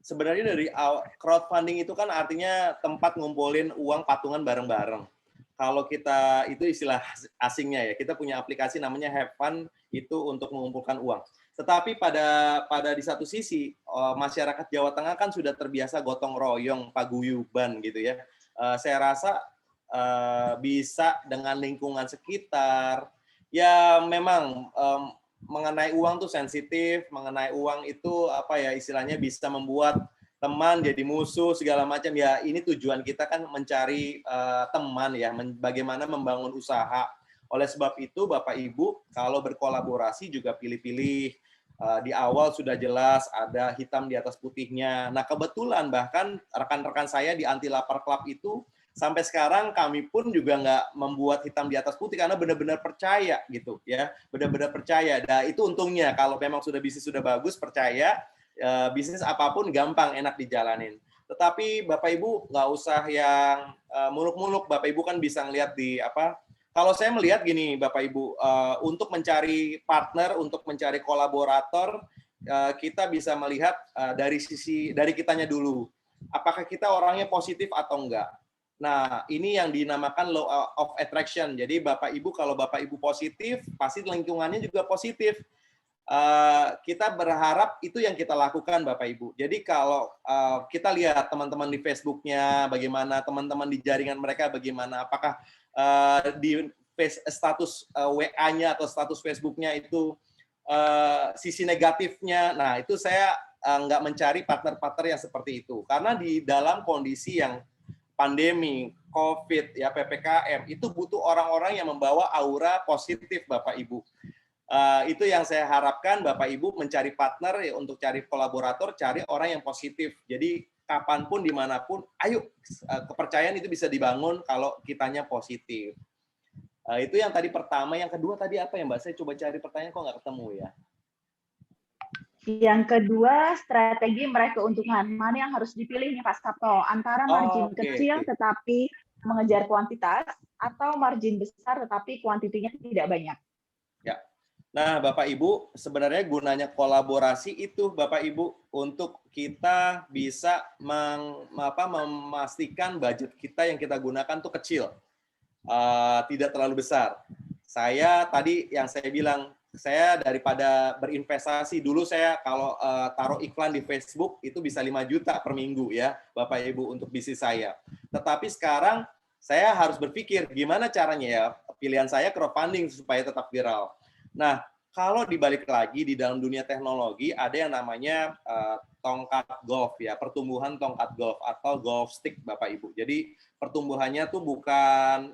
[SPEAKER 3] sebenarnya dari crowdfunding itu kan artinya tempat ngumpulin uang patungan bareng-bareng. Kalau kita, itu istilah asingnya ya, kita punya aplikasi namanya Have Fund, itu untuk mengumpulkan uang. Tetapi pada di satu sisi, masyarakat Jawa Tengah kan sudah terbiasa gotong royong, paguyuban gitu ya. Saya rasa bisa dengan lingkungan sekitar, ya memang mengenai uang tuh sensitif, mengenai uang itu apa ya istilahnya bisa membuat teman jadi musuh segala macam ya. Ini tujuan kita kan mencari teman ya, bagaimana membangun usaha. Oleh sebab itu Bapak Ibu kalau berkolaborasi juga pilih-pilih, di awal sudah jelas ada hitam di atas putihnya. Nah kebetulan bahkan rekan-rekan saya di Anti Lapar Club itu sampai sekarang kami pun juga nggak membuat hitam di atas putih karena benar-benar percaya gitu ya, benar-benar percaya. Nah itu untungnya kalau memang sudah bisnis sudah bagus, percaya, bisnis apapun gampang enak dijalanin. Tetapi Bapak Ibu nggak usah yang muluk-muluk. Bapak Ibu kan bisa ngelihat di apa. Kalau saya melihat gini Bapak Ibu, untuk mencari partner, untuk mencari kolaborator, kita bisa melihat dari kitanya dulu. Apakah kita orangnya positif atau enggak? Nah, ini yang dinamakan law of attraction. Jadi Bapak Ibu, kalau Bapak Ibu positif, pasti lingkungannya juga positif. Kita berharap itu yang kita lakukan, Bapak Ibu. Jadi kalau kita lihat teman-teman di Facebooknya, bagaimana teman-teman di jaringan mereka, bagaimana, apakah di status WA-nya atau status Facebooknya itu sisi negatifnya. Nah, itu saya nggak mencari partner-partner yang seperti itu. Karena di dalam kondisi yang pandemi, COVID, ya PPKM, itu butuh orang-orang yang membawa aura positif, Bapak Ibu. Itu yang saya harapkan Bapak Ibu mencari partner ya, untuk cari kolaborator, cari orang yang positif. Jadi kapanpun, dimanapun, ayo kepercayaan itu bisa dibangun kalau kitanya positif. Itu yang tadi pertama. Yang kedua tadi apa ya Mbak? Saya coba cari pertanyaan kok nggak ketemu ya.
[SPEAKER 1] Yang kedua, strategi meraih keuntungan. Mana yang harus dipilih nih Pak Sabto? Antara margin kecil tetapi mengejar kuantitas, atau margin besar tetapi kuantitinya tidak banyak?
[SPEAKER 3] Ya. Nah, Bapak Ibu, sebenarnya gunanya kolaborasi itu, Bapak Ibu, untuk kita bisa memastikan budget kita yang kita gunakan tuh kecil, tidak terlalu besar. Saya tadi yang saya bilang, saya daripada berinvestasi dulu, saya kalau taruh iklan di Facebook itu bisa 5 juta per minggu ya, Bapak Ibu, untuk bisnis saya. Tetapi sekarang saya harus berpikir gimana caranya ya, pilihan saya crowdfunding supaya tetap viral. Nah, kalau dibalik lagi di dalam dunia teknologi ada yang namanya tongkat golf ya, pertumbuhan tongkat golf atau golf stick Bapak Ibu. Jadi pertumbuhannya tuh bukan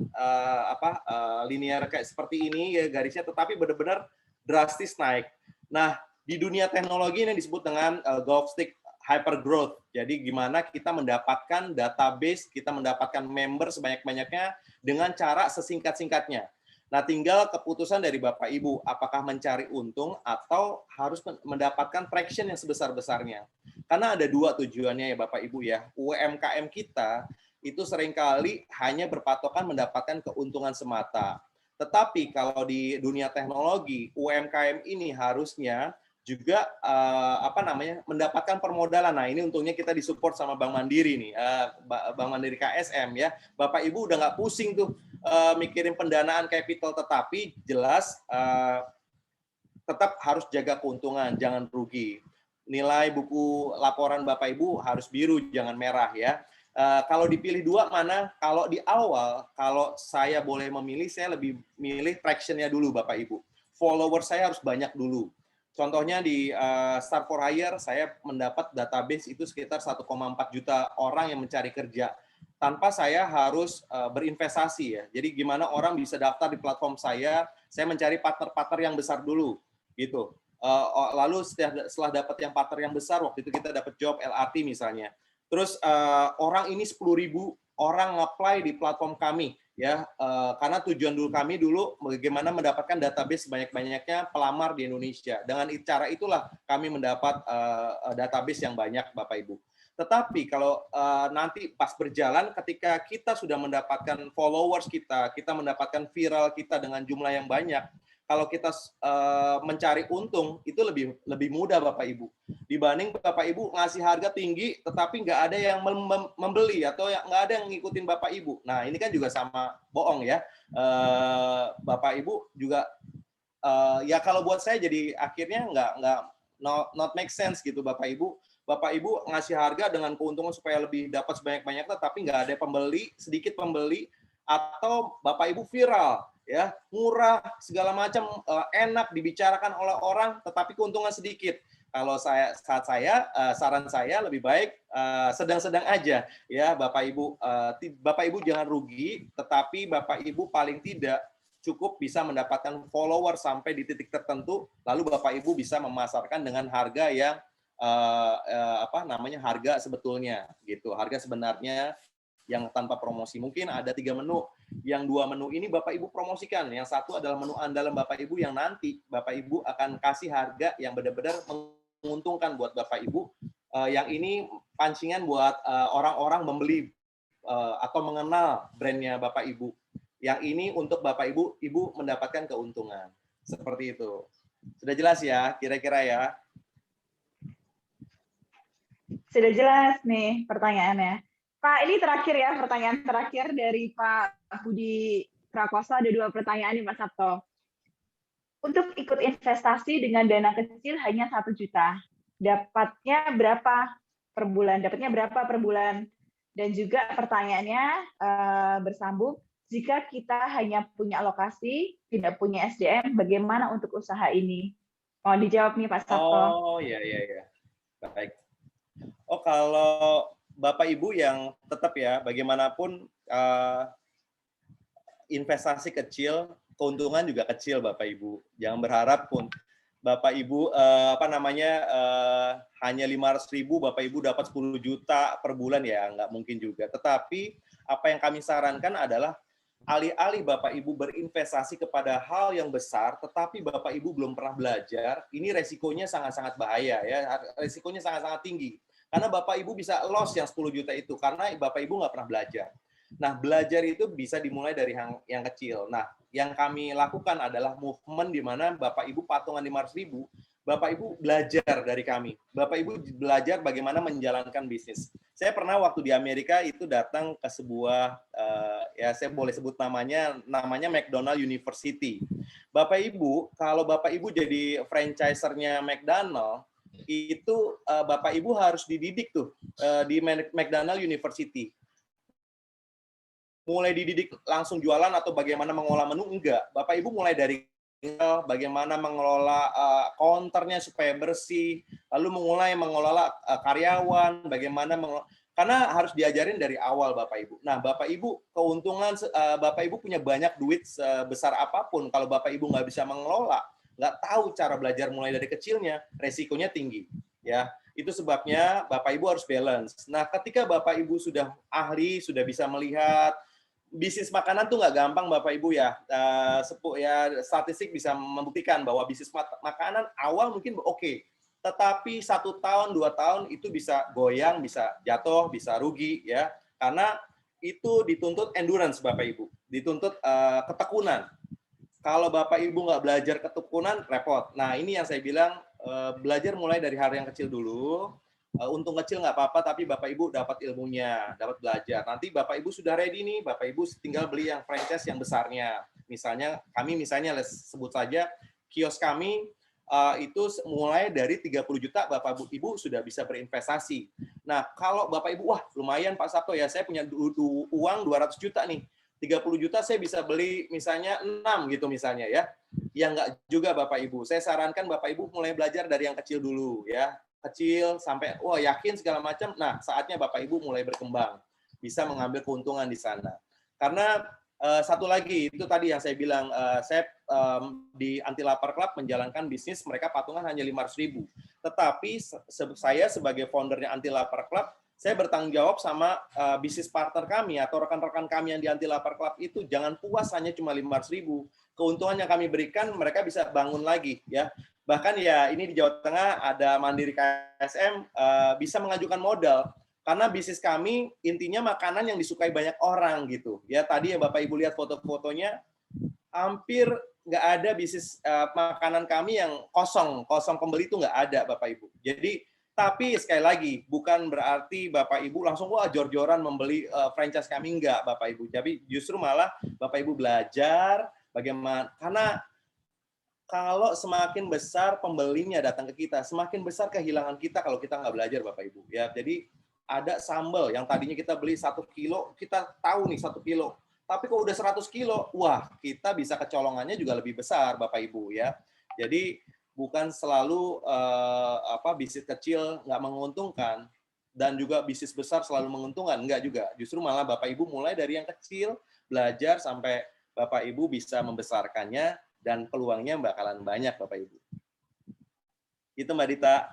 [SPEAKER 3] linear kayak seperti ini ya garisnya, tetapi benar-benar drastis naik. Nah, di dunia teknologi ini disebut dengan golf stick hyper growth. Jadi gimana kita mendapatkan database, kita mendapatkan member sebanyak-banyaknya dengan cara sesingkat-singkatnya. Nah, tinggal keputusan dari Bapak Ibu, apakah mencari untung atau harus mendapatkan traction yang sebesar-besarnya. Karena ada dua tujuannya ya Bapak Ibu ya. UMKM kita itu seringkali hanya berpatokan mendapatkan keuntungan semata. Tetapi kalau di dunia teknologi, UMKM ini harusnya juga mendapatkan permodalan. Nah, ini untungnya kita disupport sama Bank Mandiri nih, Bank Mandiri KSM ya. Bapak Ibu udah nggak pusing tuh mikirin pendanaan capital, tetapi jelas tetap harus jaga keuntungan, jangan rugi. Nilai buku laporan Bapak Ibu harus biru, jangan merah ya. Kalau dipilih dua mana? Kalau di awal, kalau saya boleh memilih, saya lebih milih traction-nya dulu Bapak Ibu. Follower saya harus banyak dulu. Contohnya di Start for Hire, saya mendapat database itu sekitar 1,4 juta orang yang mencari kerja. Tanpa saya harus berinvestasi ya. Jadi gimana orang bisa daftar di platform saya mencari partner-partner yang besar dulu. Gitu. Lalu setelah dapat yang partner yang besar, waktu itu kita dapat job LRT misalnya. Terus orang ini 10.000 orang apply di platform kami. Ya, karena tujuan kami dulu bagaimana mendapatkan database sebanyak-banyaknya pelamar di Indonesia. Dengan cara itulah kami mendapat database yang banyak, Bapak Ibu. Tetapi kalau nanti pas berjalan, ketika kita sudah mendapatkan followers kita mendapatkan viral kita dengan jumlah yang banyak, kalau kita mencari untung itu lebih mudah Bapak Ibu, dibanding Bapak Ibu ngasih harga tinggi tetapi nggak ada yang membeli atau nggak ada yang ngikutin Bapak Ibu. Nah, ini kan juga sama bohong ya. Bapak Ibu juga ya kalau buat saya jadi akhirnya not make sense gitu Bapak Ibu. Bapak Ibu ngasih harga dengan keuntungan supaya lebih dapat sebanyak-banyaknya, tapi nggak ada pembeli, sedikit pembeli, atau Bapak Ibu viral, ya murah segala macam, enak dibicarakan oleh orang, tetapi keuntungan sedikit. Kalau saran saya lebih baik sedang-sedang aja, ya Bapak Ibu. Bapak Ibu jangan rugi, tetapi Bapak Ibu paling tidak cukup bisa mendapatkan follower sampai di titik tertentu, lalu Bapak Ibu bisa memasarkan dengan harga yang harga sebetulnya gitu, harga sebenarnya yang tanpa promosi. Mungkin ada 3 menu, yang 2 menu ini Bapak Ibu promosikan, yang satu adalah menu andalan Bapak Ibu yang nanti Bapak Ibu akan kasih harga yang benar-benar menguntungkan buat Bapak Ibu. Yang ini pancingan buat orang-orang membeli atau mengenal brandnya Bapak Ibu. Yang ini untuk Bapak Ibu mendapatkan keuntungan. Seperti itu. Sudah jelas ya, kira-kira ya?
[SPEAKER 1] Sudah jelas nih pertanyaannya. Pak, ini terakhir ya, pertanyaan terakhir dari Pak Budi Prakoso, ada 2 pertanyaan nih Mas Sabto. Untuk ikut investasi dengan dana kecil hanya 1 juta, dapatnya berapa per bulan? Dapatnya berapa per bulan? Dan juga pertanyaannya bersambung, jika kita hanya punya alokasi, tidak punya SDM, bagaimana untuk usaha ini? Mau dijawab nih Pak Sabto.
[SPEAKER 3] Oh, iya, iya, iya. Baik. Oh, kalau Bapak Ibu yang tetap ya, bagaimanapun investasi kecil, keuntungan juga kecil Bapak Ibu. Jangan berharap pun Bapak Ibu hanya 500.000 Bapak Ibu dapat 10 juta per bulan, ya nggak mungkin juga. Tetapi apa yang kami sarankan adalah alih-alih Bapak Ibu berinvestasi kepada hal yang besar, tetapi Bapak Ibu belum pernah belajar, ini resikonya sangat-sangat bahaya ya, resikonya sangat-sangat tinggi. Karena Bapak Ibu bisa loss yang 10 juta itu karena Bapak Ibu nggak pernah belajar. Nah, belajar itu bisa dimulai dari yang kecil. Nah, yang kami lakukan adalah movement di mana Bapak Ibu patungan 500.000, Bapak Ibu belajar dari kami. Bapak Ibu belajar bagaimana menjalankan bisnis. Saya pernah waktu di Amerika itu datang ke sebuah, ya saya boleh sebut namanya McDonald University. Bapak Ibu, kalau Bapak Ibu jadi franchisernya McDonald, itu Bapak Ibu harus dididik tuh di McDonald University. Mulai dididik langsung jualan atau bagaimana mengolah menu, enggak. Bapak Ibu mulai dari bagaimana mengelola counternya supaya bersih, lalu mulai mengelola karyawan, bagaimana karena harus diajarin dari awal Bapak Ibu. Nah, Bapak Ibu keuntungan Bapak Ibu punya banyak duit sebesar apapun, kalau Bapak Ibu nggak bisa mengelola, nggak tahu cara belajar mulai dari kecilnya, resikonya tinggi. Ya, itu sebabnya Bapak Ibu harus balance. Nah, ketika Bapak Ibu sudah ahli, sudah bisa melihat bisnis makanan tuh nggak gampang Bapak Ibu ya. Statistik bisa membuktikan bahwa bisnis makanan awal mungkin oke, tetapi 1 tahun 2 tahun itu bisa goyang, bisa jatuh, bisa rugi ya, karena itu dituntut endurance Bapak Ibu, dituntut ketekunan. Kalau Bapak Ibu nggak belajar ketekunan, repot. Nah, ini yang saya bilang, belajar mulai dari hal yang kecil dulu. Untung kecil nggak apa-apa, tapi Bapak Ibu dapat ilmunya, dapat belajar. Nanti Bapak Ibu sudah ready nih, Bapak Ibu tinggal beli yang franchise yang besarnya. Misalnya, sebut saja, kios kami itu mulai dari 30 juta, Bapak Ibu sudah bisa berinvestasi. Nah, kalau Bapak Ibu, wah lumayan Pak Sabto ya, saya punya uang 200 juta nih, 30 juta saya bisa beli misalnya 6 gitu misalnya ya. Ya enggak juga Bapak Ibu. Saya sarankan Bapak Ibu mulai belajar dari yang kecil dulu ya. Kecil sampai wah yakin segala macam. Nah, saatnya Bapak Ibu mulai berkembang. Bisa mengambil keuntungan di sana. Karena satu lagi itu tadi yang saya bilang, saya di Anti Lapar Club menjalankan bisnis mereka patungan hanya 500.000. Tetapi saya sebagai foundernya Anti Lapar Club, saya bertanggung jawab sama bisnis partner kami atau rekan-rekan kami yang di Anti Lapar Club itu jangan puas hanya cuma 500.000. Keuntungan yang kami berikan mereka bisa bangun lagi ya. Bahkan ya ini di Jawa Tengah ada Mandiri KSM bisa mengajukan modal karena bisnis kami intinya makanan yang disukai banyak orang gitu. Ya tadi ya Bapak Ibu lihat foto-fotonya hampir nggak ada bisnis makanan kami yang kosong pembeli itu nggak ada Bapak Ibu. Jadi tapi sekali lagi bukan berarti Bapak Ibu langsung wah jor-joran membeli franchise kami, enggak Bapak Ibu. Jadi justru malah Bapak Ibu belajar bagaimana, karena kalau semakin besar pembelinya datang ke kita, semakin besar kehilangan kita kalau kita nggak belajar Bapak Ibu. Ya, jadi ada sambal yang tadinya kita beli 1 kilo, kita tahu nih 1 kilo. Tapi kalau udah 100 kilo, wah kita bisa kecolongannya juga lebih besar Bapak Ibu ya. Jadi bukan selalu bisnis kecil nggak menguntungkan dan juga bisnis besar selalu menguntungkan, enggak juga. Justru malah Bapak Ibu mulai dari yang kecil, belajar sampai Bapak Ibu bisa membesarkannya dan peluangnya bakalan banyak Bapak Ibu. Itu Mbak Dita.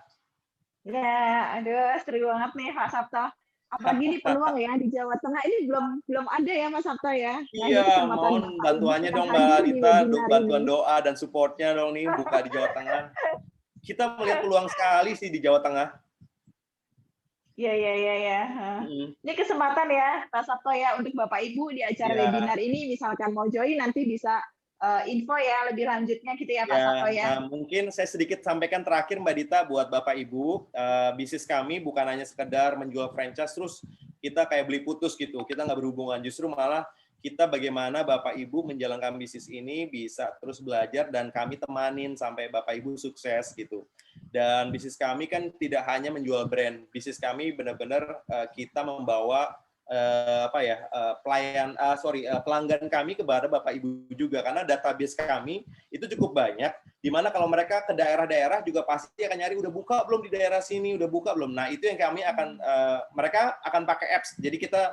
[SPEAKER 1] Ya, aduh seru banget nih Pak Sabto. Apalagi ini peluang ya di Jawa Tengah ini belum ada ya Mas Sabto ya.
[SPEAKER 3] Iya, mohon bantuannya dong Mbak Dita, bantuan doa dan supportnya dong nih buka di Jawa Tengah. Kita melihat peluang sekali sih di Jawa Tengah.
[SPEAKER 1] Iya. Ini kesempatan ya Pak Sabto ya untuk Bapak Ibu di acara webinar ini misalkan mau join nanti bisa info ya lebih lanjutnya gitu ya Pak Sabto ya.
[SPEAKER 3] Mungkin saya sedikit sampaikan terakhir Mbak Dita buat Bapak Ibu, bisnis kami bukan hanya sekedar menjual franchise terus kita kayak beli putus gitu, kita nggak berhubungan, justru malah kita bagaimana Bapak Ibu menjalankan bisnis ini bisa terus belajar dan kami temanin sampai Bapak Ibu sukses gitu. Dan bisnis kami kan tidak hanya menjual brand, bisnis kami benar-benar kita membawa pelanggan kami kepada Bapak Ibu juga, karena database kami itu cukup banyak, di mana kalau mereka ke daerah-daerah juga pasti akan nyari udah buka belum di daerah sini, udah buka belum. Nah, itu yang kami akan mereka akan pakai apps. Jadi kita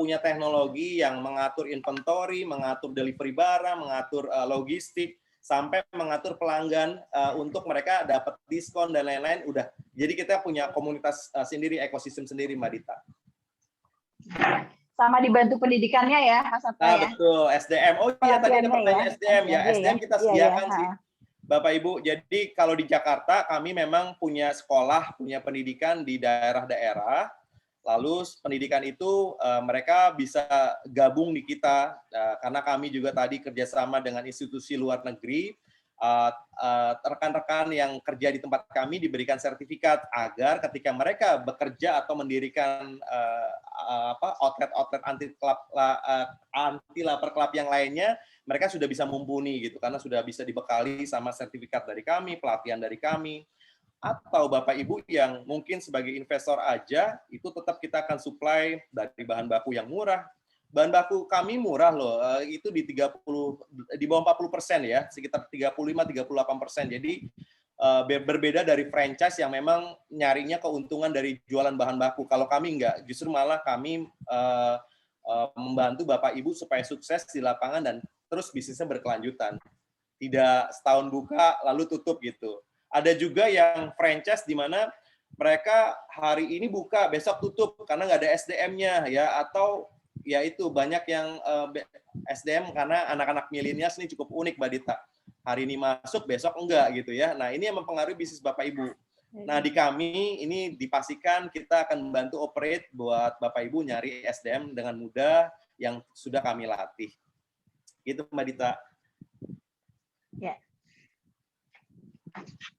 [SPEAKER 3] punya teknologi yang mengatur inventory, mengatur delivery barang, mengatur logistik, sampai mengatur pelanggan untuk mereka dapat diskon dan lain-lain. Udah. Jadi kita punya komunitas sendiri, ekosistem sendiri, Mbak Dita.
[SPEAKER 1] Sama dibantu pendidikannya ya, Mas Sabto ya.
[SPEAKER 3] Betul, SDM. Oh iya, tadi ada pertanyaan ya. SDM ya. SDM kita sediakan sih, Bapak Ibu. Jadi kalau di Jakarta kami memang punya sekolah, punya pendidikan di daerah-daerah. Lalu pendidikan itu mereka bisa gabung di kita karena kami juga tadi kerjasama dengan institusi luar negeri. Rekan-rekan yang kerja di tempat kami diberikan sertifikat agar ketika mereka bekerja atau mendirikan outlet-outlet anti lapar club yang lainnya, mereka sudah bisa mumpuni gitu karena sudah bisa dibekali sama sertifikat dari kami, pelatihan dari kami. Atau Bapak Ibu yang mungkin sebagai investor aja, itu tetap kita akan supply dari bahan baku yang murah. Bahan baku kami murah loh, itu di bawah 40% ya, sekitar 35-38%. Jadi berbeda dari franchise yang memang nyarinya keuntungan dari jualan bahan baku. Kalau kami enggak, justru malah kami membantu Bapak Ibu supaya sukses di lapangan dan terus bisnisnya berkelanjutan. Tidak setahun buka lalu tutup gitu. Ada juga yang franchise di mana mereka hari ini buka, besok tutup karena nggak ada SDM-nya ya, atau ya itu banyak yang SDM karena anak-anak milenial ini cukup unik, Mbak Dita. Hari ini masuk, besok enggak gitu ya. Nah, ini yang mempengaruhi bisnis Bapak Ibu. Nah, di kami ini dipastikan kita akan membantu operate buat Bapak Ibu nyari SDM dengan mudah yang sudah kami latih. Gitu, Mbak Dita.
[SPEAKER 1] Ya.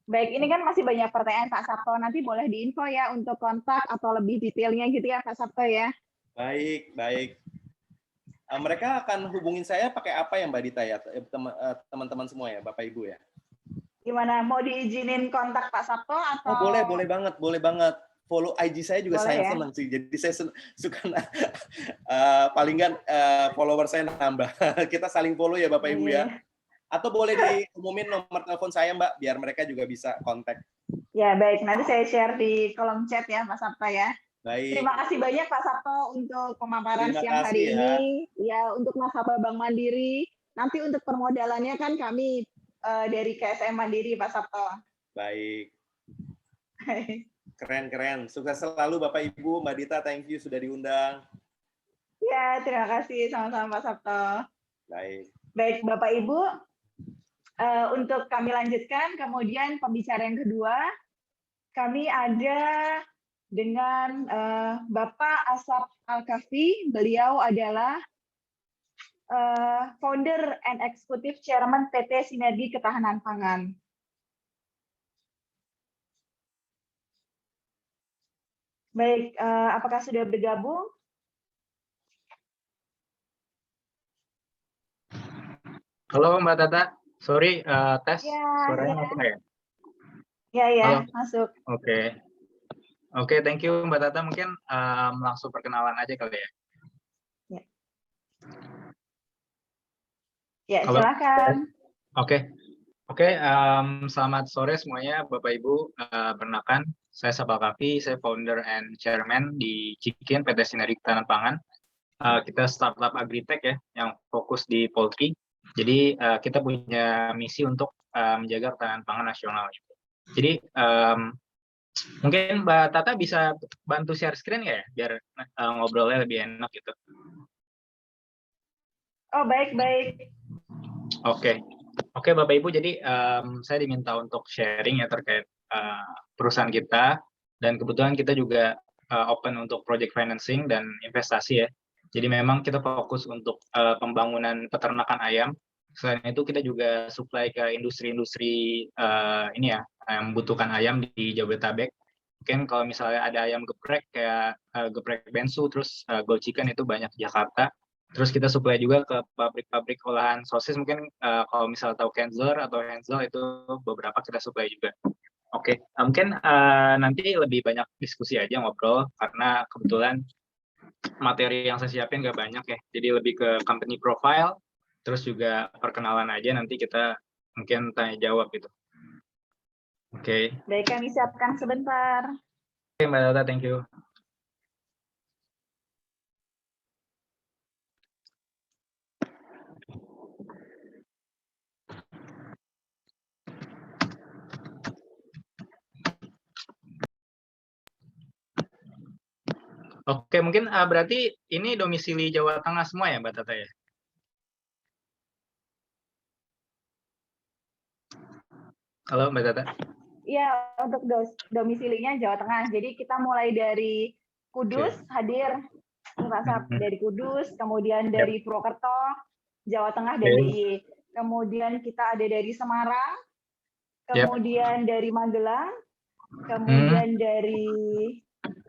[SPEAKER 1] Baik, ini kan masih banyak pertanyaan Pak Sabto. Nanti boleh diinfo ya untuk kontak atau lebih detailnya gitu ya Pak Sabto ya.
[SPEAKER 3] Baik, baik. Mereka akan hubungin saya pakai apa ya Mbak Dita ya, teman-teman semua ya, Bapak Ibu ya?
[SPEAKER 1] Gimana, mau diizinin kontak Pak Sabto atau?
[SPEAKER 3] Oh, boleh banget, boleh banget. Follow IG saya juga saya
[SPEAKER 1] ya?
[SPEAKER 3] senang sih, jadi saya suka paling nggak follower saya nambah. Kita saling follow ya Bapak Ibu ya. Atau boleh diumumin nomor telepon saya Mbak, biar mereka juga bisa kontak.
[SPEAKER 1] Ya baik, nanti saya share di kolom chat ya Mas Sabto ya.
[SPEAKER 3] Baik.
[SPEAKER 1] Terima kasih banyak Pak Sabto untuk pemaparan siang hari ini. Ya, untuk nasabah Bank Mandiri. Nanti untuk permodalannya kan kami dari KSM Mandiri Pak Sabto.
[SPEAKER 3] Baik. Keren. Sukses selalu Bapak Ibu, Mbak Dita, thank you sudah diundang.
[SPEAKER 1] Ya, terima kasih sama-sama Pak Sabto.
[SPEAKER 3] Baik.
[SPEAKER 1] Baik Bapak Ibu. Untuk kami lanjutkan, kemudian pembicara yang kedua, kami ada dengan Bapak Asap Al-Kafi. Beliau adalah Founder and Executive Chairman PT Sinergi Ketahanan Pangan. Baik, apakah sudah bergabung?
[SPEAKER 4] Halo Mbak Tata. Sorry, tes suaranya masuk nggak ya?
[SPEAKER 1] Ya, masuk.
[SPEAKER 4] Oke, thank you Mbak Tata. Mungkin langsung perkenalan aja kali ya.
[SPEAKER 1] Ya, silakan.
[SPEAKER 4] Oke, selamat sore semuanya Bapak Ibu. Perkenalkan, saya Asap Al-Kafi, saya Founder and Chairman di Cikin PT Sinergi Ketahanan Pangan. Kita startup agritech ya, yang fokus di poultry. Jadi kita punya misi untuk menjaga ketahanan pangan nasional. Jadi mungkin Mbak Tata bisa bantu share screen ya, biar ngobrolnya lebih enak gitu.
[SPEAKER 1] Oh baik.
[SPEAKER 4] Oke Bapak Ibu, jadi saya diminta untuk sharing ya terkait perusahaan kita, dan kebetulan kita juga open untuk project financing dan investasi ya. Jadi memang kita fokus untuk pembangunan peternakan ayam. Selain itu kita juga supply ke industri-industri ini ya, yang membutuhkan ayam di Jabodetabek. Mungkin kalau misalnya ada ayam geprek kayak geprek bensu, terus Gold Chicken itu banyak di Jakarta. Terus kita supply juga ke pabrik-pabrik olahan sosis. Mungkin kalau misalnya tahu Kenzler atau Hensel itu beberapa kita supply juga. Oke, mungkin nanti lebih banyak diskusi aja ngobrol karena kebetulan materi yang saya siapin nggak banyak ya. Jadi lebih ke company profile, terus juga perkenalan aja, nanti kita mungkin tanya jawab gitu. Oke.
[SPEAKER 1] Baik, kami siapkan sebentar.
[SPEAKER 4] Oke, Mbak Tata, thank you. Oke, mungkin berarti ini domisili Jawa Tengah semua ya, Mbak Tata ya? Halo, Mbak Tata.
[SPEAKER 1] Iya, untuk domisilinya Jawa Tengah. Jadi kita mulai dari Kudus, hadir dari Kudus, kemudian dari Purwokerto, Jawa Tengah dan DIY. Kemudian kita ada dari Semarang, kemudian dari Magelang, kemudian dari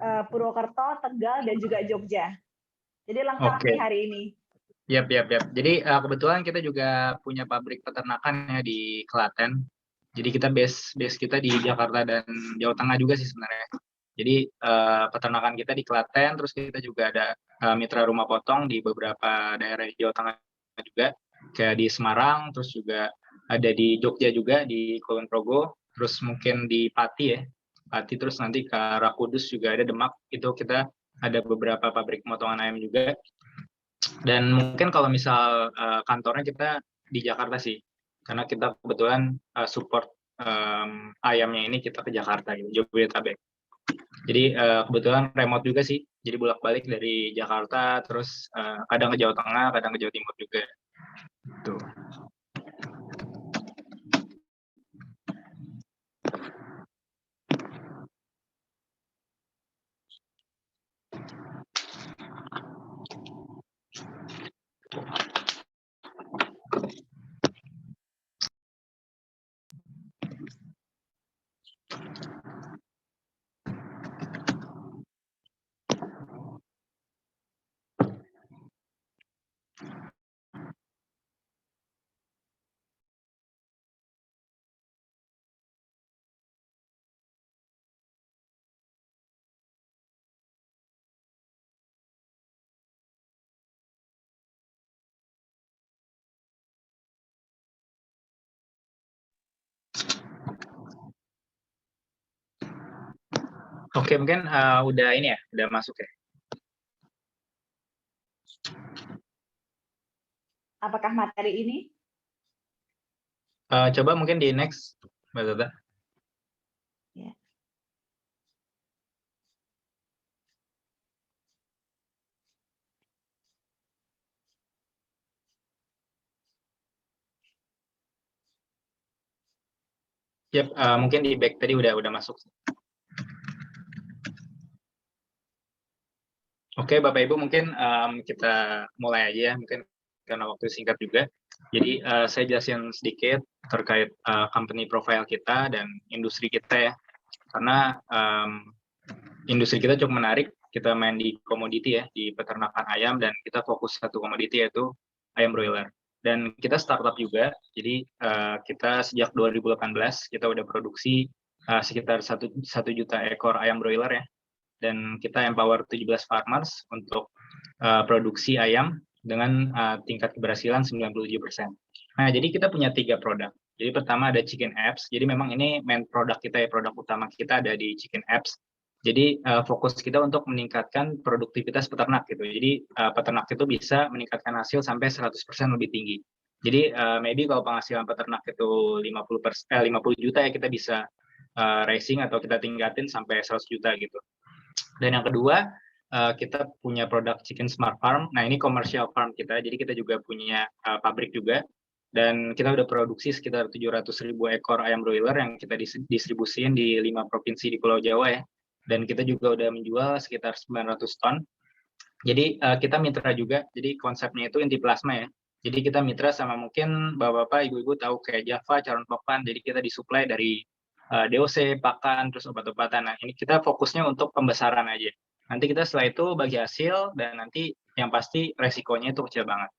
[SPEAKER 1] Purwokerto, Tegal, dan juga Jogja. Jadi lengkap nih hari ini.
[SPEAKER 4] Yap. Jadi kebetulan kita juga punya pabrik peternakan ya di Klaten. Jadi kita base kita di Jakarta dan Jawa Tengah juga sih sebenarnya. Jadi peternakan kita di Klaten, terus kita juga ada mitra rumah potong di beberapa daerah di Jawa Tengah juga, kayak di Semarang, terus juga ada di Jogja juga, di Kulon Progo, terus mungkin di Pati ya, Pati, terus nanti ke arah Kudus juga ada, Demak, itu kita ada beberapa pabrik pemotongan ayam juga. Dan mungkin kalau misal kantornya kita di Jakarta sih, karena kita kebetulan support ayamnya ini kita ke Jakarta gitu, Jabodetabek. Jadi kebetulan remote juga sih, jadi bolak-balik dari Jakarta, terus kadang ke Jawa Tengah, kadang ke Jawa Timur juga. Tuh. Oke, mungkin udah ini ya, udah masuk ya.
[SPEAKER 1] Apakah materi ini?
[SPEAKER 4] Coba mungkin di next, Mbak Tata.
[SPEAKER 1] Ya.
[SPEAKER 4] Yap, mungkin di back tadi udah masuk. Oke, Bapak Ibu, mungkin kita mulai aja ya, mungkin karena waktu singkat juga. Jadi saya jelasin sedikit terkait company profile kita dan industri kita ya. Karena industri kita cukup menarik, kita main di komoditi ya, di peternakan ayam, dan kita fokus satu komoditi yaitu ayam broiler. Dan kita startup juga, jadi kita sejak 2018 kita udah produksi sekitar 1 juta ekor ayam broiler ya. Dan kita empower 17 farmers untuk produksi ayam dengan tingkat keberhasilan 97%. Nah, jadi kita punya 3 produk. Jadi pertama ada Chicken Apps. Jadi memang ini main produk kita ya, produk utama kita ada di Chicken Apps. Jadi fokus kita untuk meningkatkan produktivitas peternak gitu. Jadi peternak itu bisa meningkatkan hasil sampai 100% lebih tinggi. Jadi maybe kalau penghasilan peternak itu 50 juta ya, kita bisa raising atau kita tingkatin sampai 100 juta gitu. Dan yang kedua, kita punya produk Chicken Smart Farm. Nah, ini commercial farm kita, jadi kita juga punya pabrik juga. Dan kita udah produksi sekitar 700.000 ekor ayam broiler yang kita distribusiin di 5 provinsi di Pulau Jawa ya. Dan kita juga udah menjual sekitar 900 ton. Jadi kita mitra juga, jadi konsepnya itu inti plasma ya. Jadi kita mitra sama mungkin bapak-bapak, ibu-ibu tahu kayak Java, Caron Pakan. Jadi kita disuplai dari DOC, pakan, terus obat-obatan. Nah, ini kita fokusnya untuk pembesaran aja. Nanti kita setelah itu bagi hasil, dan nanti yang pasti resikonya itu kecil banget.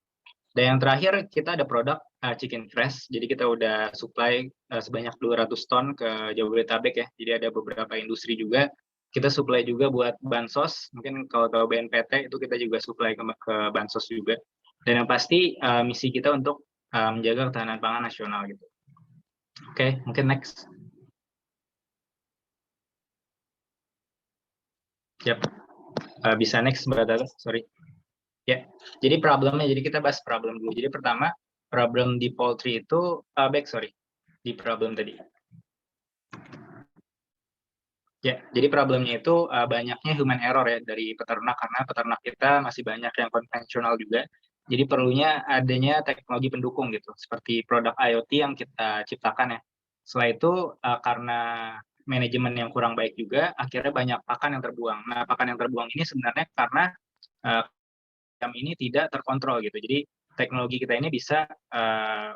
[SPEAKER 4] Dan yang terakhir, kita ada produk Chicken Fresh. Jadi kita udah supply sebanyak 200 ton ke Jabodetabek ya. Jadi ada beberapa industri juga. Kita supply juga buat Bansos. Mungkin kalau tahu BNPT, itu kita juga supply ke Bansos juga. Dan yang pasti misi kita untuk menjaga ketahanan pangan nasional gitu. Oke, mungkin next. Yap, bisa next Mbak Dala, sorry. Ya, jadi problemnya, jadi kita bahas problem dulu. Jadi pertama, problem di poultry itu, di problem tadi. Ya, jadi problemnya itu banyaknya human error ya dari peternak, karena peternak kita masih banyak yang konvensional juga. Jadi perlunya adanya teknologi pendukung gitu, seperti produk IoT yang kita ciptakan ya. Setelah itu karena manajemen yang kurang baik juga, akhirnya banyak pakan yang terbuang. Nah, pakan yang terbuang ini sebenarnya karena ini tidak terkontrol gitu. Jadi teknologi kita ini bisa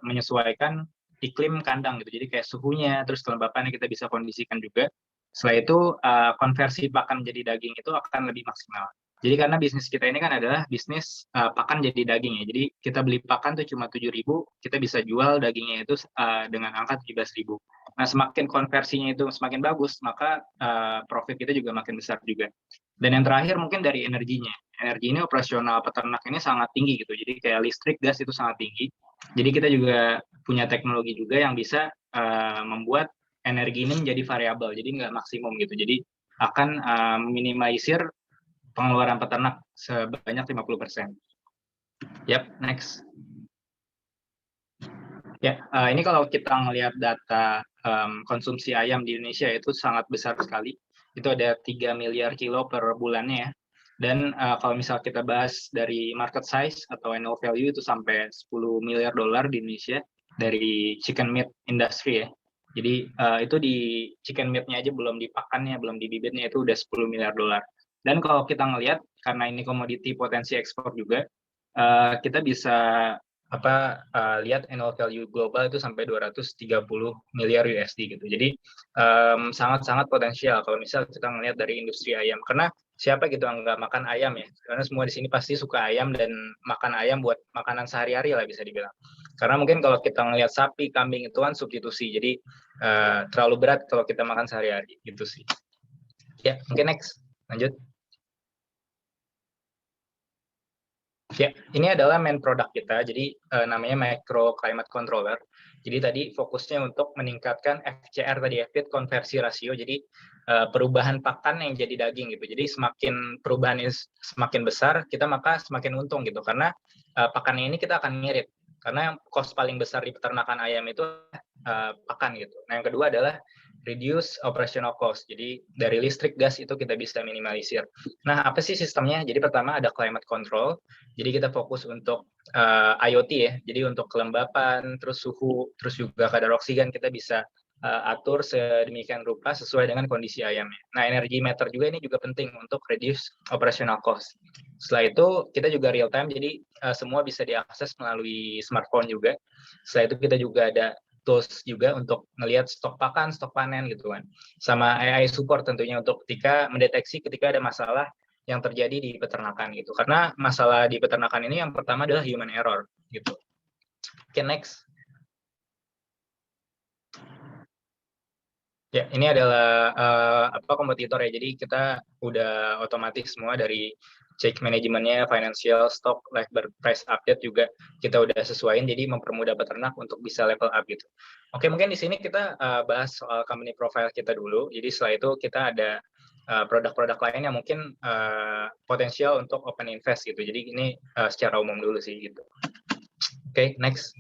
[SPEAKER 4] menyesuaikan iklim kandang gitu. Jadi kayak suhunya, terus kelembapannya kita bisa kondisikan juga. Setelah itu konversi pakan menjadi daging itu akan lebih maksimal. Jadi karena bisnis kita ini kan adalah bisnis pakan jadi daging ya. Jadi kita beli pakan tuh cuma 7.000, kita bisa jual dagingnya itu dengan angka 17.000. Nah, semakin konversinya itu semakin bagus, maka profit kita juga makin besar juga. Dan yang terakhir mungkin dari energinya. Energi ini operasional peternak ini sangat tinggi gitu. Jadi kayak listrik, gas itu sangat tinggi. Jadi kita juga punya teknologi juga yang bisa membuat energi ini menjadi variabel, jadi nggak maksimum gitu. Jadi akan meminimalisir pengeluaran peternak sebanyak 50%. Yap, next. Ya, ini kalau kita ngelihat data konsumsi ayam di Indonesia itu sangat besar sekali. Itu ada 3 miliar kilo per bulannya ya. Dan kalau misal kita bahas dari market size atau annual value itu sampai 10 miliar dolar di Indonesia dari chicken meat industry ya. Jadi itu di chicken meat-nya aja belum di pakannya, belum di bibitnya itu udah 10 miliar dolar. Dan kalau kita ngelihat karena ini komoditi potensi ekspor juga, kita bisa lihat annual value global itu sampai 230 miliar USD gitu. Jadi sangat-sangat potensial kalau misal kita ngelihat dari industri ayam. Karena siapa gitu yang nggak makan ayam ya? Karena semua di sini pasti suka ayam dan makan ayam buat makanan sehari-hari lah bisa dibilang. Karena mungkin kalau kita ngelihat sapi, kambing itu kan substitusi. Jadi terlalu berat kalau kita makan sehari-hari gitu sih. Ya, mungkin next. Lanjut. Ya, ini adalah main produk kita, jadi namanya Micro Climate Controller. Jadi tadi fokusnya untuk meningkatkan FCR tadi, feed conversi ratio, jadi perubahan pakan yang jadi daging gitu. Jadi semakin perubahan ini semakin besar, kita maka semakin untung gitu, karena pakannya ini kita akan ngirit. Karena cost paling besar di peternakan ayam itu pakan gitu. Nah, yang kedua adalah reduce operational cost. Jadi dari listrik, gas itu kita bisa minimalisir. Nah, apa sih sistemnya? Jadi pertama ada climate control. Jadi kita fokus untuk IoT ya. Jadi untuk kelembapan, terus suhu, terus juga kadar oksigen kita bisa atur sedemikian rupa sesuai dengan kondisi ayamnya. Nah, energy meter juga ini juga penting untuk reduce operational cost. Setelah itu kita juga real time, jadi semua bisa diakses melalui smartphone juga. Setelah itu kita juga ada tools juga untuk melihat stok pakan, stok panen gitu kan. Sama AI support tentunya untuk ketika mendeteksi ketika ada masalah yang terjadi di peternakan gitu. Karena masalah di peternakan ini yang pertama adalah human error gitu. Oke, next. Ya, ini adalah kompetitor ya. Jadi kita udah otomatis semua dari cek manajemennya, financial, stock, labor price update juga kita udah sesuaiin, jadi mempermudah peternak untuk bisa level up gitu. Oke, mungkin di sini kita bahas soal company profile kita dulu. Jadi setelah itu kita ada produk-produk lain yang mungkin potensial untuk open invest gitu. Jadi ini secara umum dulu sih gitu. Oke, next.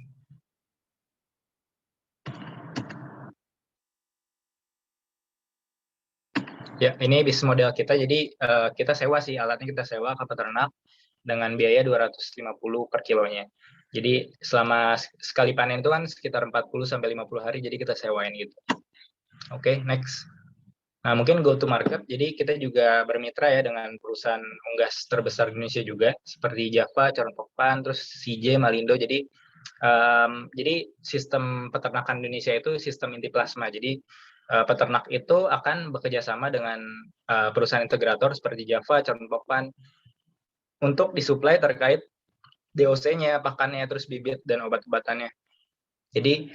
[SPEAKER 4] Ya, ini bisnis model kita. Jadi kita sewa sih, alatnya kita sewa ke peternak dengan biaya 250 per kilonya. Jadi selama sekali panen itu kan sekitar 40 sampai 50 hari, jadi kita sewain gitu. Oke, next. Nah, mungkin go to market, jadi kita juga bermitra ya dengan perusahaan unggas terbesar di Indonesia juga, seperti Java, Charon Pokpan, terus CJ, Malindo. Jadi sistem peternakan Indonesia itu sistem inti plasma. Jadi peternak itu akan bekerja sama dengan perusahaan integrator seperti Java, Charon Pokpan untuk disuplai terkait DOC-nya, pakannya, terus bibit dan obat-obatannya. Jadi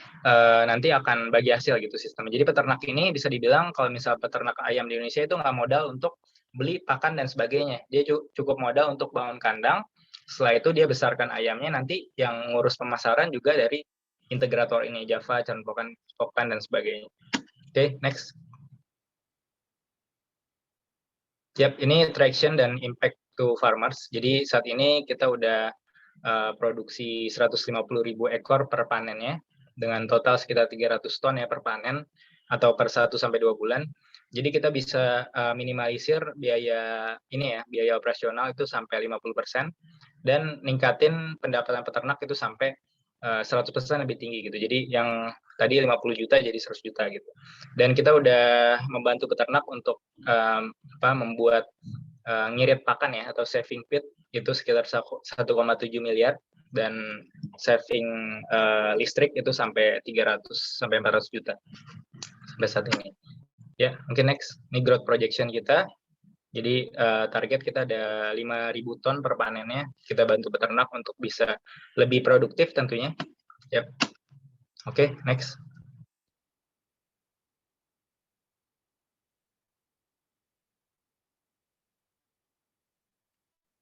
[SPEAKER 4] nanti akan bagi hasil gitu sistemnya. Jadi peternak ini bisa dibilang kalau misal peternak ayam di Indonesia itu nggak modal untuk beli pakan dan sebagainya. Dia cukup modal untuk bangun kandang. Setelah itu dia besarkan ayamnya, nanti yang ngurus pemasaran juga dari integrator ini, Java, Charon Pokpan, dan sebagainya. Oke, next. Yap, ini traction dan impact to farmers. Jadi saat ini kita udah produksi 150.000 ekor per panennya, dengan total sekitar 300 ton ya per panen, atau per 1 sampai 2 bulan. Jadi kita bisa minimalisir biaya ini ya, biaya operasional itu sampai 50%, dan ningkatin pendapatan peternak itu sampai 100% lebih tinggi gitu. Jadi yang tadi 50 juta jadi 100 juta gitu. Dan kita udah membantu peternak untuk membuat ngirit pakan ya, atau saving feed itu sekitar 1,7 miliar, dan saving listrik itu sampai 300 sampai 400 juta sampai saat ini. Ya, mungkin next. Ini growth projection kita. Jadi target kita ada 5.000 ton per panennya. Kita bantu peternak untuk bisa lebih produktif tentunya. Yep. Oke, next.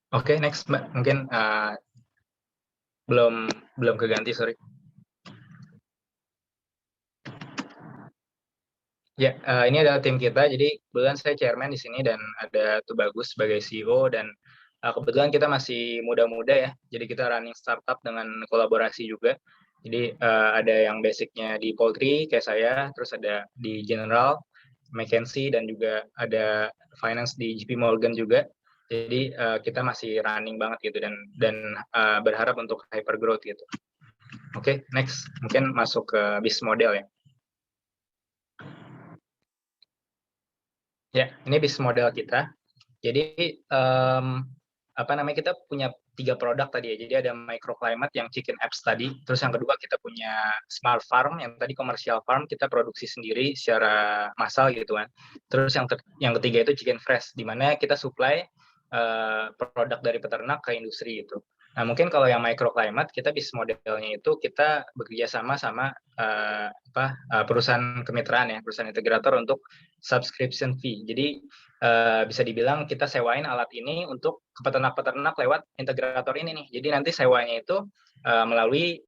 [SPEAKER 4] Oke, next Mbak. Mungkin belum keganti, sorry. Ya, ini adalah tim kita. Jadi kebetulan saya chairman di sini dan ada Tubagus sebagai CEO, dan kebetulan kita masih muda-muda ya. Jadi kita running startup dengan kolaborasi juga. Jadi ada yang basicnya di poultry kayak saya, terus ada di General, McKinsey, dan juga ada finance di JP Morgan juga. Jadi kita masih running banget gitu, dan berharap untuk hyper growth gitu. Oke, next. Mungkin masuk ke business model ya. Ya, ini bisnis model kita. Jadi kita punya 3 produk tadi ya. Jadi ada microclimate yang chicken apps tadi. Terus yang kedua kita punya smart farm yang tadi commercial farm, kita produksi sendiri secara massal gitu kan. Terus yang ketiga itu chicken fresh, di mana kita supply produk dari peternak ke industri gitu. Nah, mungkin kalau yang microclimate, kita bisnis modelnya itu kita bekerja sama perusahaan kemitraan ya, perusahaan integrator untuk subscription fee. Jadi bisa dibilang kita sewain alat ini untuk ke peternak-peternak lewat integrator ini nih. Jadi nanti sewanya itu melalui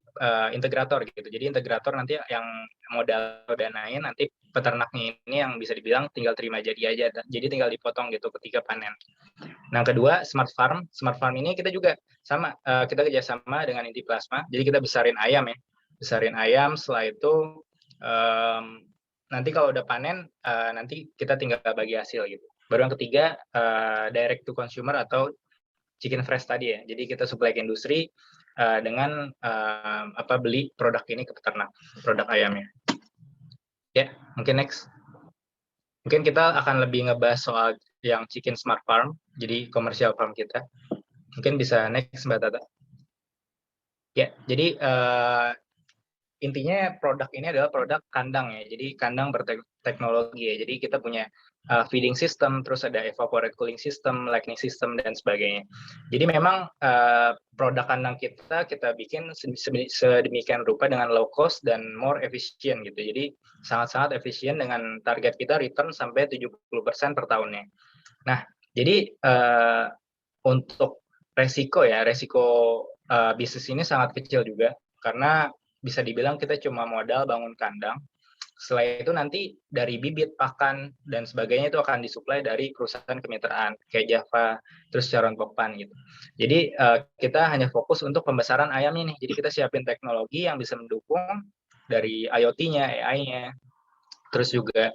[SPEAKER 4] integrator gitu. Jadi integrator nanti yang modal danain, nanti peternaknya ini yang bisa dibilang tinggal terima jadi aja. Jadi tinggal dipotong gitu ketika panen. Nah, kedua, smart farm. Smart farm ini kita juga sama, kita kerjasama dengan Inti Plasma. Jadi kita besarin ayam ya. Besarin ayam, setelah itu nanti kalau udah panen, nanti kita tinggal bagi hasil gitu. Baru yang ketiga, direct to consumer atau chicken fresh tadi ya. Jadi kita supply ke industri dengan beli produk ini ke peternak, produk ayamnya. Ya, mungkin next. Mungkin kita akan lebih ngebahas soal yang chicken smart farm, jadi commercial farm kita. Mungkin bisa next Mbak Tata. Ya, jadi intinya produk ini adalah produk kandang ya. Jadi kandang berteknologi ya. Jadi kita punya feeding system, terus ada evaporative cooling system, lighting system, dan sebagainya. Jadi memang produk kandang kita bikin sedemikian rupa dengan low cost dan more efficient gitu. Jadi sangat-sangat efisien dengan target kita return sampai 70% per tahunnya. Nah, jadi untuk resiko bisnis ini sangat kecil juga, karena bisa dibilang kita cuma modal bangun kandang. Setelah itu nanti dari bibit, pakan, dan sebagainya itu akan disuplai dari perusahaan kemitraan kayak Java, terus Charon Pokpan gitu. Jadi kita hanya fokus untuk pembesaran ayam ini. Jadi kita siapin teknologi yang bisa mendukung dari IoT-nya, AI-nya, terus juga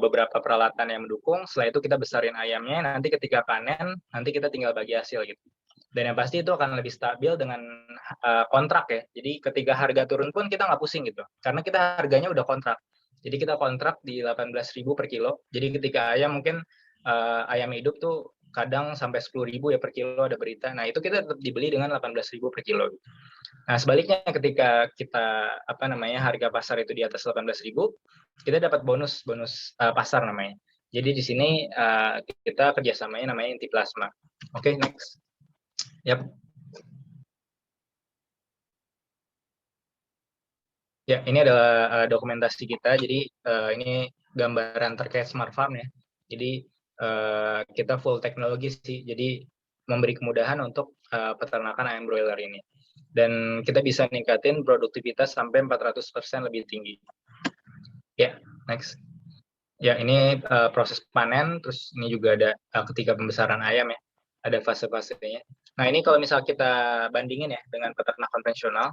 [SPEAKER 4] beberapa peralatan yang mendukung. Setelah itu kita besarin ayamnya, nanti ketika panen, nanti kita tinggal bagi hasil gitu. Dan yang pasti itu akan lebih stabil dengan kontrak ya. Jadi ketika harga turun pun kita nggak pusing gitu. Karena kita harganya udah kontrak. Jadi kita kontrak di 18.000 per kilo. Jadi ketika ayam mungkin ayam hidup tuh kadang sampai 10.000 ya per kilo ada berita. Nah, itu kita tetap dibeli dengan 18.000 per kilo. Nah, sebaliknya ketika kita harga pasar itu di atas 18.000, kita dapat bonus pasar namanya. Jadi di sini kita kerjasamanya namanya inti plasma. Oke, next. Yap. Ya, ini adalah dokumentasi kita. Jadi ini gambaran terkait smart farm ya. Jadi kita full teknologi sih. Jadi memberi kemudahan untuk peternakan ayam broiler ini. Dan kita bisa ningkatin produktivitas sampai 400% lebih tinggi. Ya, next. Ya, ini proses panen, terus ini juga ada ketika pembesaran ayam ya, ada fase-fasenya. Nah, ini kalau misal kita bandingin ya dengan peternak konvensional,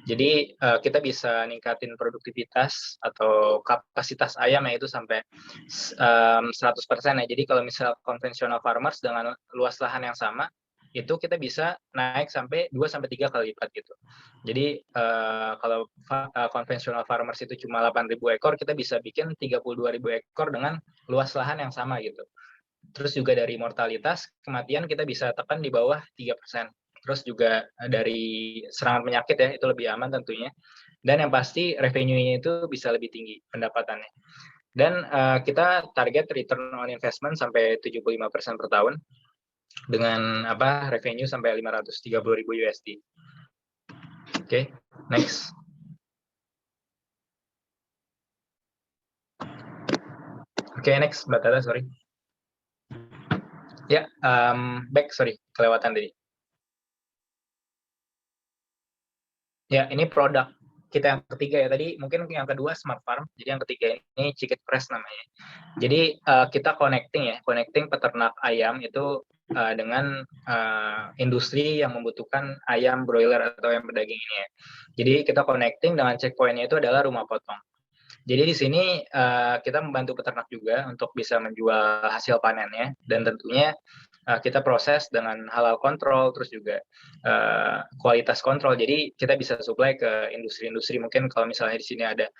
[SPEAKER 4] jadi kita bisa ningkatin produktivitas atau kapasitas ayam ya itu sampai 100% ya. Jadi kalau misal konvensional farmers dengan luas lahan yang sama, itu kita bisa naik sampai 2-3 kali lipat gitu. Jadi kalau konvensional farmers itu cuma 8.000 ekor, kita bisa bikin 32.000 ekor dengan luas lahan yang sama gitu. Terus juga dari mortalitas, kematian kita bisa tekan di bawah 3%. Terus juga dari serangan penyakit ya, itu lebih aman tentunya. Dan yang pasti revenue-nya itu bisa lebih tinggi pendapatannya. Dan kita target return on investment sampai 75% per tahun dengan revenue sampai 530.000 USD. Oke, next. Oke, next, Mbak Tata, sorry. Ya, kelewatan tadi. Ya, ini produk kita yang ketiga ya. Tadi mungkin yang kedua Smart Farm, jadi yang ketiga ini Chicken Fresh namanya. Jadi kita connecting peternak ayam itu dengan industri yang membutuhkan ayam broiler atau ayam berdaging ini ya. Jadi kita connecting dengan checkpoint-nya itu adalah rumah potong. Jadi di sini kita membantu peternak juga untuk bisa menjual hasil panennya, dan tentunya kita proses dengan halal kontrol, terus juga kualitas kontrol. Jadi kita bisa supply ke industri-industri. Mungkin kalau misalnya di sini ada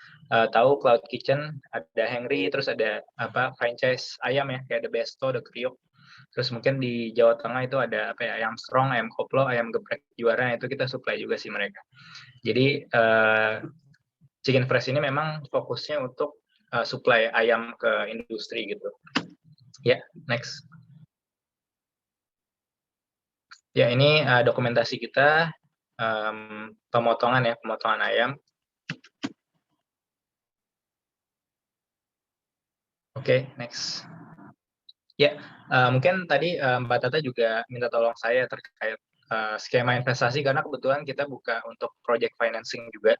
[SPEAKER 4] tahu Cloud Kitchen, ada Henry, terus ada franchise ayam ya, kayak The Besto, The Kriuk. Terus mungkin di Jawa Tengah itu ada ayam strong, ayam koplo, ayam geprek juara, itu kita supply juga sih mereka. Jadi Chicken Fresh ini memang fokusnya untuk supply ayam ke industri gitu. Ya, next. Ya, ini dokumentasi kita pemotongan ayam. Oke, next. Ya, mungkin tadi Mbak Tata juga minta tolong saya terkait skema investasi, karena kebetulan kita buka untuk project financing juga.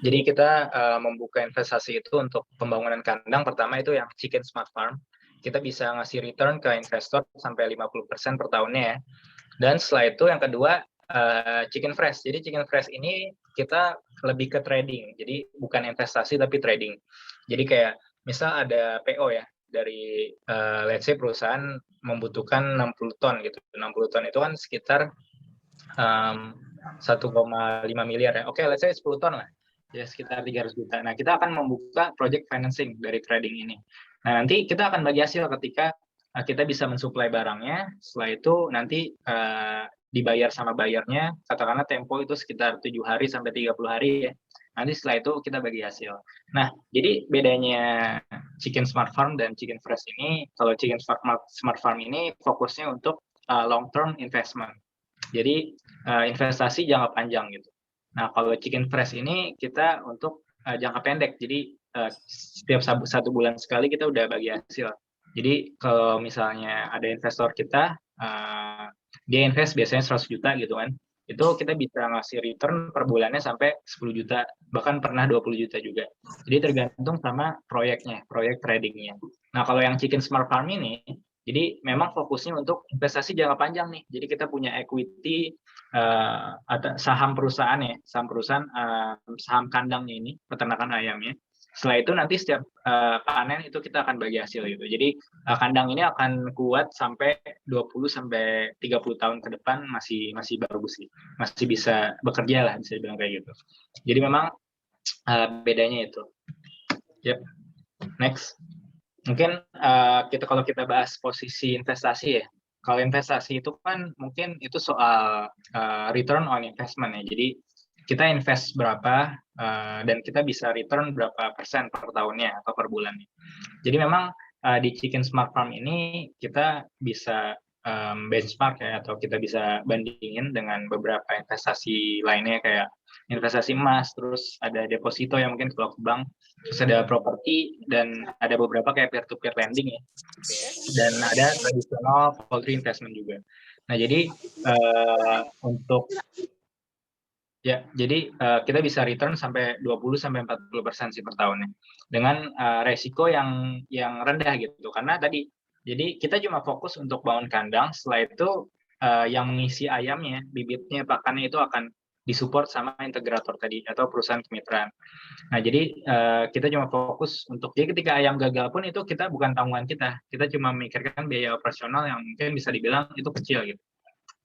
[SPEAKER 4] Jadi kita membuka investasi itu untuk pembangunan kandang. Pertama itu yang Chicken Smart Farm. Kita bisa ngasih return ke investor sampai 50% per tahunnya ya. Dan setelah itu yang kedua Chicken Fresh. Jadi Chicken Fresh ini kita lebih ke trading. Jadi bukan investasi tapi trading. Jadi kayak misal ada PO ya dari let's say perusahaan membutuhkan 60 ton gitu. 60 ton itu kan sekitar 1,5 miliar ya. Oke, let's say 10 ton lah. Ya sekitar 300 juta. Nah, kita akan membuka project financing dari trading ini. Nah, nanti kita akan bagi hasil ketika kita bisa mensuplai barangnya. Setelah itu nanti dibayar sama bayarnya, katakanlah tempo itu sekitar 7 hari sampai 30 hari ya. Nanti setelah itu kita bagi hasil. Nah, jadi bedanya Chicken Smart Farm dan Chicken Fresh ini, kalau Chicken Smart Farm ini fokusnya untuk long term investment. Jadi investasi jangka panjang gitu. Nah, kalau Chicken Fresh ini kita untuk jangka pendek. Jadi setiap 1 bulan sekali kita udah bagi hasil. Jadi kalau misalnya ada investor kita, dia invest biasanya 100 juta gitu kan, itu kita bisa ngasih return per bulannya sampai 10 juta, bahkan pernah 20 juta juga. Jadi tergantung sama proyeknya, proyek tradingnya. Nah, kalau yang Chicken Smart Farm ini, jadi memang fokusnya untuk investasi jangka panjang nih. Jadi kita punya equity, saham perusahaan ya, saham kandangnya ini, peternakan ayamnya. Setelah itu nanti setiap panen itu kita akan bagi hasil gitu. Jadi kandang ini akan kuat sampai 20-30 tahun ke depan, masih bagus sih. Masih bisa bekerja lah, bisa dibilang kayak gitu. Jadi memang bedanya itu. Yep. Next. Mungkin kalau kita bahas posisi investasi ya. Kalau investasi itu kan mungkin itu soal return on investment ya. Jadi kita invest berapa dan kita bisa return berapa persen per tahunnya atau per bulannya. Jadi memang di Chicken Smart Farm ini kita bisa benchmark ya, atau kita bisa bandingin dengan beberapa investasi lainnya kayak investasi emas, terus ada deposito yang mungkin kalau ke bank, terus ada properti, dan ada beberapa kayak peer-to-peer lending ya, dan ada tradisional poultry investment juga. Nah jadi kita bisa return sampai 20-40% sih per tahunnya dengan resiko yang rendah gitu, karena tadi jadi kita cuma fokus untuk bangun kandang, setelah itu yang mengisi ayamnya, bibitnya, pakannya itu akan disupport sama integrator tadi atau perusahaan kemitraan. Nah jadi kita cuma fokus jadi ketika ayam gagal pun itu kita bukan tanggungan kita cuma memikirkan biaya operasional yang mungkin bisa dibilang itu kecil gitu.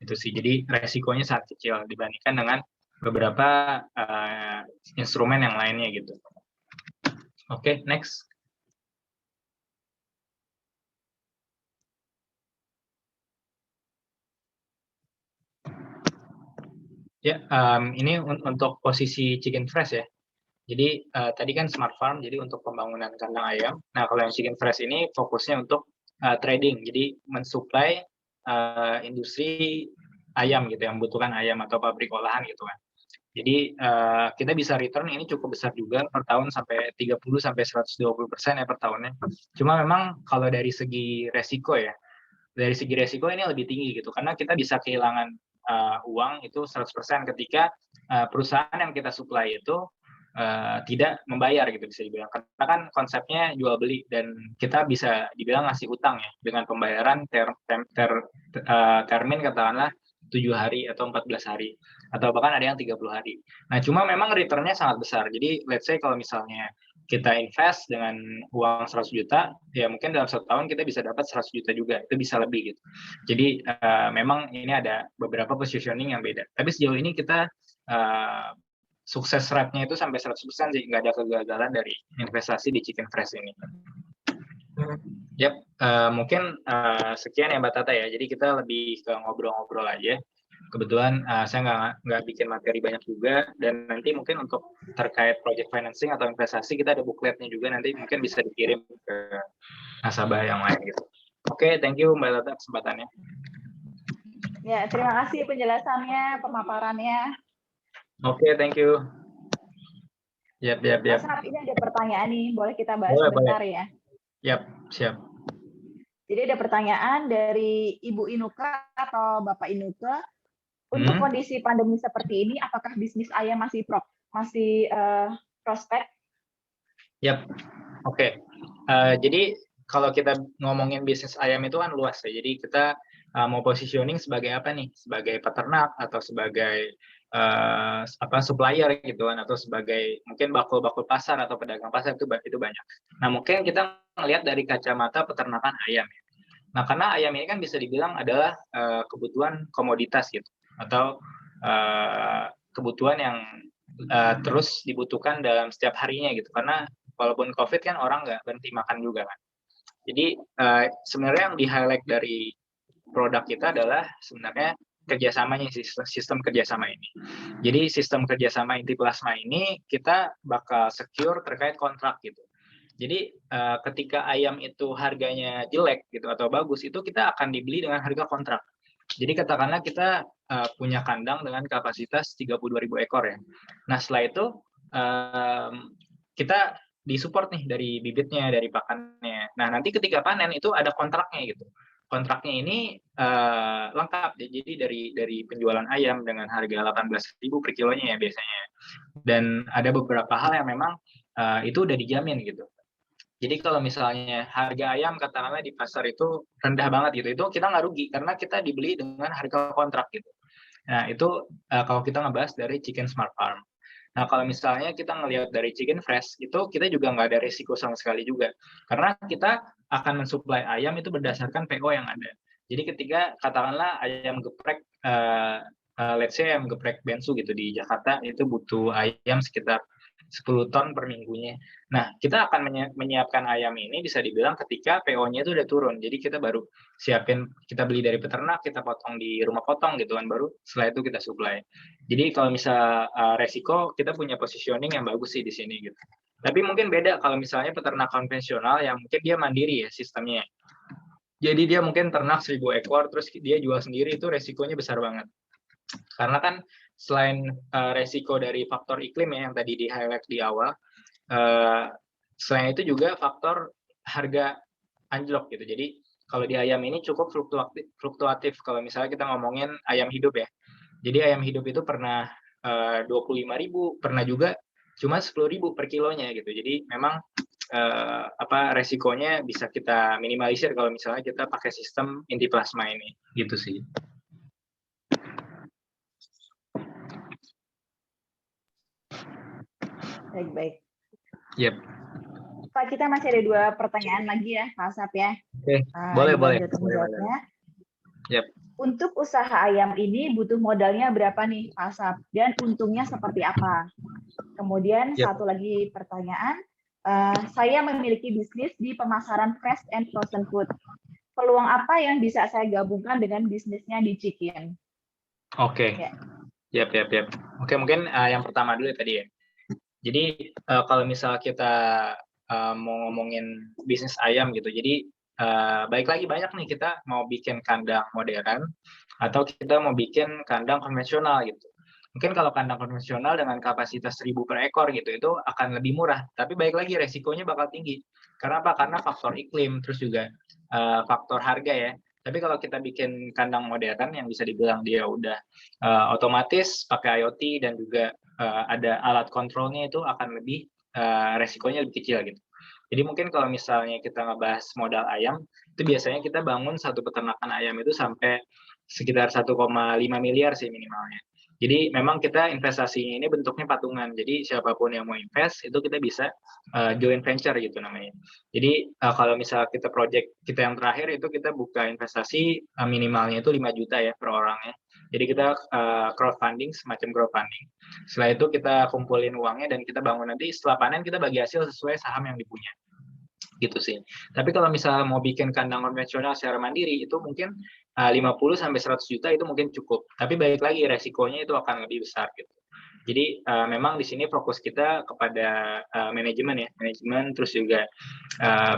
[SPEAKER 4] Itu sih, jadi resikonya sangat kecil dibandingkan dengan beberapa instrumen yang lainnya gitu. Oke, next. Ya, ini untuk posisi Chicken Fresh ya. Jadi tadi kan Smart Farm, jadi untuk pembangunan kandang ayam. Nah, kalau yang Chicken Fresh ini fokusnya untuk trading, jadi mensuplai industri ayam gitu, yang membutuhkan ayam atau pabrik olahan gitu kan. Jadi kita bisa return ini cukup besar juga per tahun sampai 30-120% ya per tahunnya. Cuma memang kalau dari segi resiko ya, ini lebih tinggi gitu, karena kita bisa kehilangan uang itu 100% ketika perusahaan yang kita supply itu tidak membayar gitu, bisa dibilang, karena kan konsepnya jual beli dan kita bisa dibilang ngasih utang ya dengan pembayaran termin katakanlah 7 hari atau 14 hari atau bahkan ada yang 30 hari. Nah cuma memang returnnya sangat besar, jadi let's say kalau misalnya kita invest dengan uang 100 juta, ya mungkin dalam 1 tahun kita bisa dapat 100 juta juga, itu bisa lebih gitu. Jadi memang ini ada beberapa positioning yang beda. Tapi sejauh ini kita sukses rate-nya itu sampai 100% sih, nggak ada kegagalan dari investasi di Chicken Fresh ini. Yap, mungkin sekian ya Mbak Tata ya. Jadi kita lebih ke ngobrol-ngobrol aja. Kebetulan saya nggak bikin materi banyak juga, dan nanti mungkin untuk terkait project financing atau investasi kita ada bookletnya juga, nanti mungkin bisa dikirim ke nasabah yang lain gitu. Oke, thank you Mbak Tata kesempatannya.
[SPEAKER 1] Ya, terima kasih penjelasannya, pemaparannya.
[SPEAKER 4] Oke, thank you. Yap.
[SPEAKER 1] Mas Raf, ini ada pertanyaan nih, boleh kita bahas
[SPEAKER 4] boleh.
[SPEAKER 1] sebentar ya?
[SPEAKER 4] Yap, siap.
[SPEAKER 1] Jadi ada pertanyaan dari Ibu Inuka atau Bapak Inuka. Untuk kondisi pandemi seperti ini, apakah bisnis ayam masih prospek? Yap,
[SPEAKER 4] oke. Jadi kalau kita ngomongin bisnis ayam itu kan luas ya. Jadi kita mau positioning sebagai apa nih? Sebagai peternak atau sebagai supplier gitu kan, atau sebagai mungkin bakul-bakul pasar atau pedagang pasar, itu banyak. Nah mungkin kita melihat dari kacamata peternakan ayam ya. Nah karena ayam ini kan bisa dibilang adalah kebutuhan komoditas gitu, atau kebutuhan yang terus dibutuhkan dalam setiap harinya gitu, karena walaupun COVID kan orang nggak berhenti makan juga kan. Jadi sebenarnya yang di-highlight dari produk kita adalah sebenarnya kerjasamanya, sistem kerjasama ini. Jadi sistem kerjasama inti plasma ini kita bakal secure terkait kontrak gitu. Jadi ketika ayam itu harganya jelek gitu atau bagus, itu kita akan dibeli dengan harga kontrak. Jadi katakanlah kita punya kandang dengan kapasitas 32.000 ekor ya. Nah setelah itu kita disupport nih dari bibitnya, dari pakannya. Nah nanti ketika panen itu ada kontraknya gitu. Kontraknya ini lengkap, jadi dari penjualan ayam dengan harga 18.000 per kilonya ya biasanya. Dan ada beberapa hal yang memang itu udah dijamin gitu. Jadi kalau misalnya harga ayam katakanlah di pasar itu rendah banget gitu, itu kita nggak rugi karena kita dibeli dengan harga kontrak gitu. Nah itu kalau kita ngebahas dari Chicken Smart Farm. Nah kalau misalnya kita ngelihat dari Chicken Fresh, itu kita juga nggak ada risiko sama sekali juga. Karena kita akan mensuplai ayam itu berdasarkan PO yang ada. Jadi ketika katakanlah ayam geprek, let's say ayam geprek bensu gitu di Jakarta, itu butuh ayam sekitar 10 ton per minggunya. Nah, kita akan menyiapkan ayam ini bisa dibilang ketika PO-nya itu udah turun. Jadi kita baru siapin, kita beli dari peternak, kita potong di rumah potong gitu kan, baru setelah itu kita supply. Jadi kalau misal resiko, kita punya positioning yang bagus sih di sini gitu. Tapi mungkin beda kalau misalnya peternak konvensional yang mungkin dia mandiri ya sistemnya. Jadi dia mungkin ternak 1000 ekor, terus dia jual sendiri, itu resikonya besar banget. Karena kan selain resiko dari faktor iklim ya, yang tadi di-highlight di awal, selain itu juga faktor harga anjlok gitu. Jadi kalau di ayam ini cukup fluktuatif kalau misalnya kita ngomongin ayam hidup ya. Jadi ayam hidup itu pernah 25.000, pernah juga cuma 10.000 per kilonya gitu. Jadi memang resikonya bisa kita minimalisir kalau misalnya kita pakai sistem inti plasma ini gitu sih.
[SPEAKER 1] Baik.
[SPEAKER 4] Yep.
[SPEAKER 1] Pak, kita masih ada 2 pertanyaan lagi ya, Pak Asap ya.
[SPEAKER 4] Oke, boleh.
[SPEAKER 1] Yep. Untuk usaha ayam ini butuh modalnya berapa nih, Pak Asap? Dan untungnya seperti apa? Kemudian satu lagi pertanyaan, saya memiliki bisnis di pemasaran fresh and frozen food. Peluang apa yang bisa saya gabungkan dengan bisnisnya di Chikin?
[SPEAKER 4] Oke. Yap. Oke, mungkin yang pertama dulu tadi ya. Jadi kalau misal kita mau ngomongin bisnis ayam gitu, jadi baik lagi banyak nih, kita mau bikin kandang modern atau kita mau bikin kandang konvensional gitu. Mungkin kalau kandang konvensional dengan kapasitas 1000 per ekor gitu, itu akan lebih murah. Tapi baik lagi resikonya bakal tinggi. Karena apa? Karena faktor iklim, terus juga faktor harga ya. Tapi kalau kita bikin kandang modern yang bisa dibilang dia udah otomatis, pakai IoT, dan juga ada alat kontrolnya, itu akan lebih resikonya lebih kecil gitu. Jadi mungkin kalau misalnya kita ngebahas modal ayam, itu biasanya kita bangun satu peternakan ayam itu sampai sekitar 1,5 miliar sih minimalnya. Jadi memang kita investasinya ini bentuknya patungan. Jadi siapapun yang mau invest itu kita bisa joint venture gitu namanya. Jadi kalau misal kita project kita yang terakhir itu kita buka investasi minimalnya itu 5 juta ya per orangnya. Jadi kita crowdfunding, semacam crowdfunding. Setelah itu kita kumpulin uangnya dan kita bangun, nanti setelah panen kita bagi hasil sesuai saham yang dipunya. Gitu sih. Tapi kalau misalnya mau bikin kandang konvensional secara mandiri itu mungkin 50 sampai 100 juta itu mungkin cukup. Tapi balik lagi resikonya itu akan lebih besar gitu. Jadi memang di sini fokus kita kepada manajemen terus juga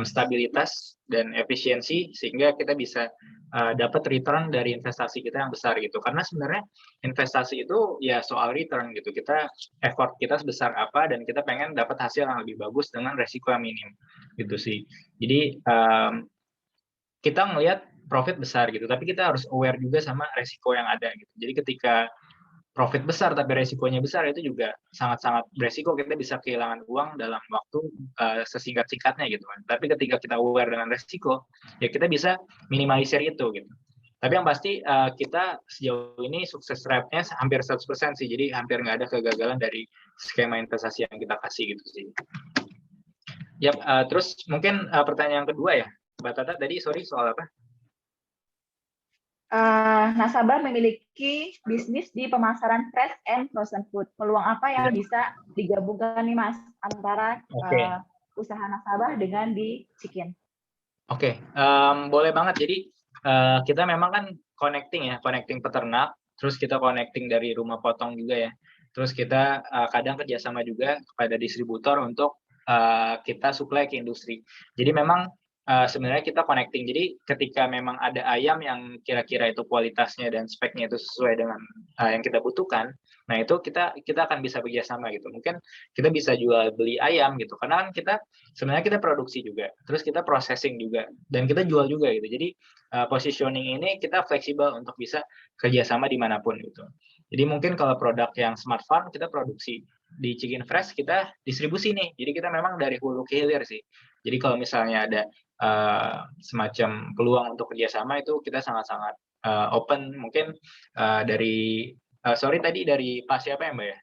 [SPEAKER 4] stabilitas dan efisiensi sehingga kita bisa dapat return dari investasi kita yang besar gitu. Karena sebenarnya investasi itu ya soal return gitu. Kita effort kita sebesar apa dan kita pengen dapat hasil yang lebih bagus dengan resiko yang minim gitu sih. Jadi kita ngelihat profit besar gitu, tapi kita harus aware juga sama resiko yang ada gitu. Jadi ketika profit besar tapi resikonya besar, itu juga sangat-sangat beresiko, kita bisa kehilangan uang dalam waktu sesingkat-singkatnya gitu kan. Tapi ketika kita aware dengan resiko, ya kita bisa minimalisir itu gitu. Tapi yang pasti kita sejauh ini sukses rate-nya hampir 100% sih, jadi hampir nggak ada kegagalan dari skema investasi yang kita kasih gitu sih. Yap, terus mungkin pertanyaan yang kedua ya, Mbak Tata tadi, sorry, soal apa?
[SPEAKER 1] Nasabah memiliki bisnis di pemasaran fresh and frozen food. Peluang apa yang bisa digabungkan nih Mas antara usaha nasabah dengan di Chikin?
[SPEAKER 4] Oke, boleh banget. Jadi kita memang kan connecting peternak, terus kita connecting dari rumah potong juga ya. Terus kita kadang kerjasama juga kepada distributor untuk kita supply ke industri. Jadi memang sebenarnya kita connecting. Jadi ketika memang ada ayam yang kira-kira itu kualitasnya dan speknya itu sesuai dengan yang kita butuhkan, nah itu kita akan bisa bekerjasama gitu. Mungkin kita bisa jual beli ayam gitu, karena kan kita sebenarnya kita produksi juga, terus kita processing juga, dan kita jual juga gitu. Jadi positioning ini kita fleksibel untuk bisa kerjasama dimanapun gitu. Jadi mungkin kalau produk yang smart farm kita produksi, di Chikin Fresh kita distribusi nih. Jadi kita memang dari hulu ke hilir sih. Jadi kalau misalnya ada semacam peluang untuk kerjasama, itu kita sangat-sangat open. Mungkin dari tadi dari Pak siapa ya Mbak ya?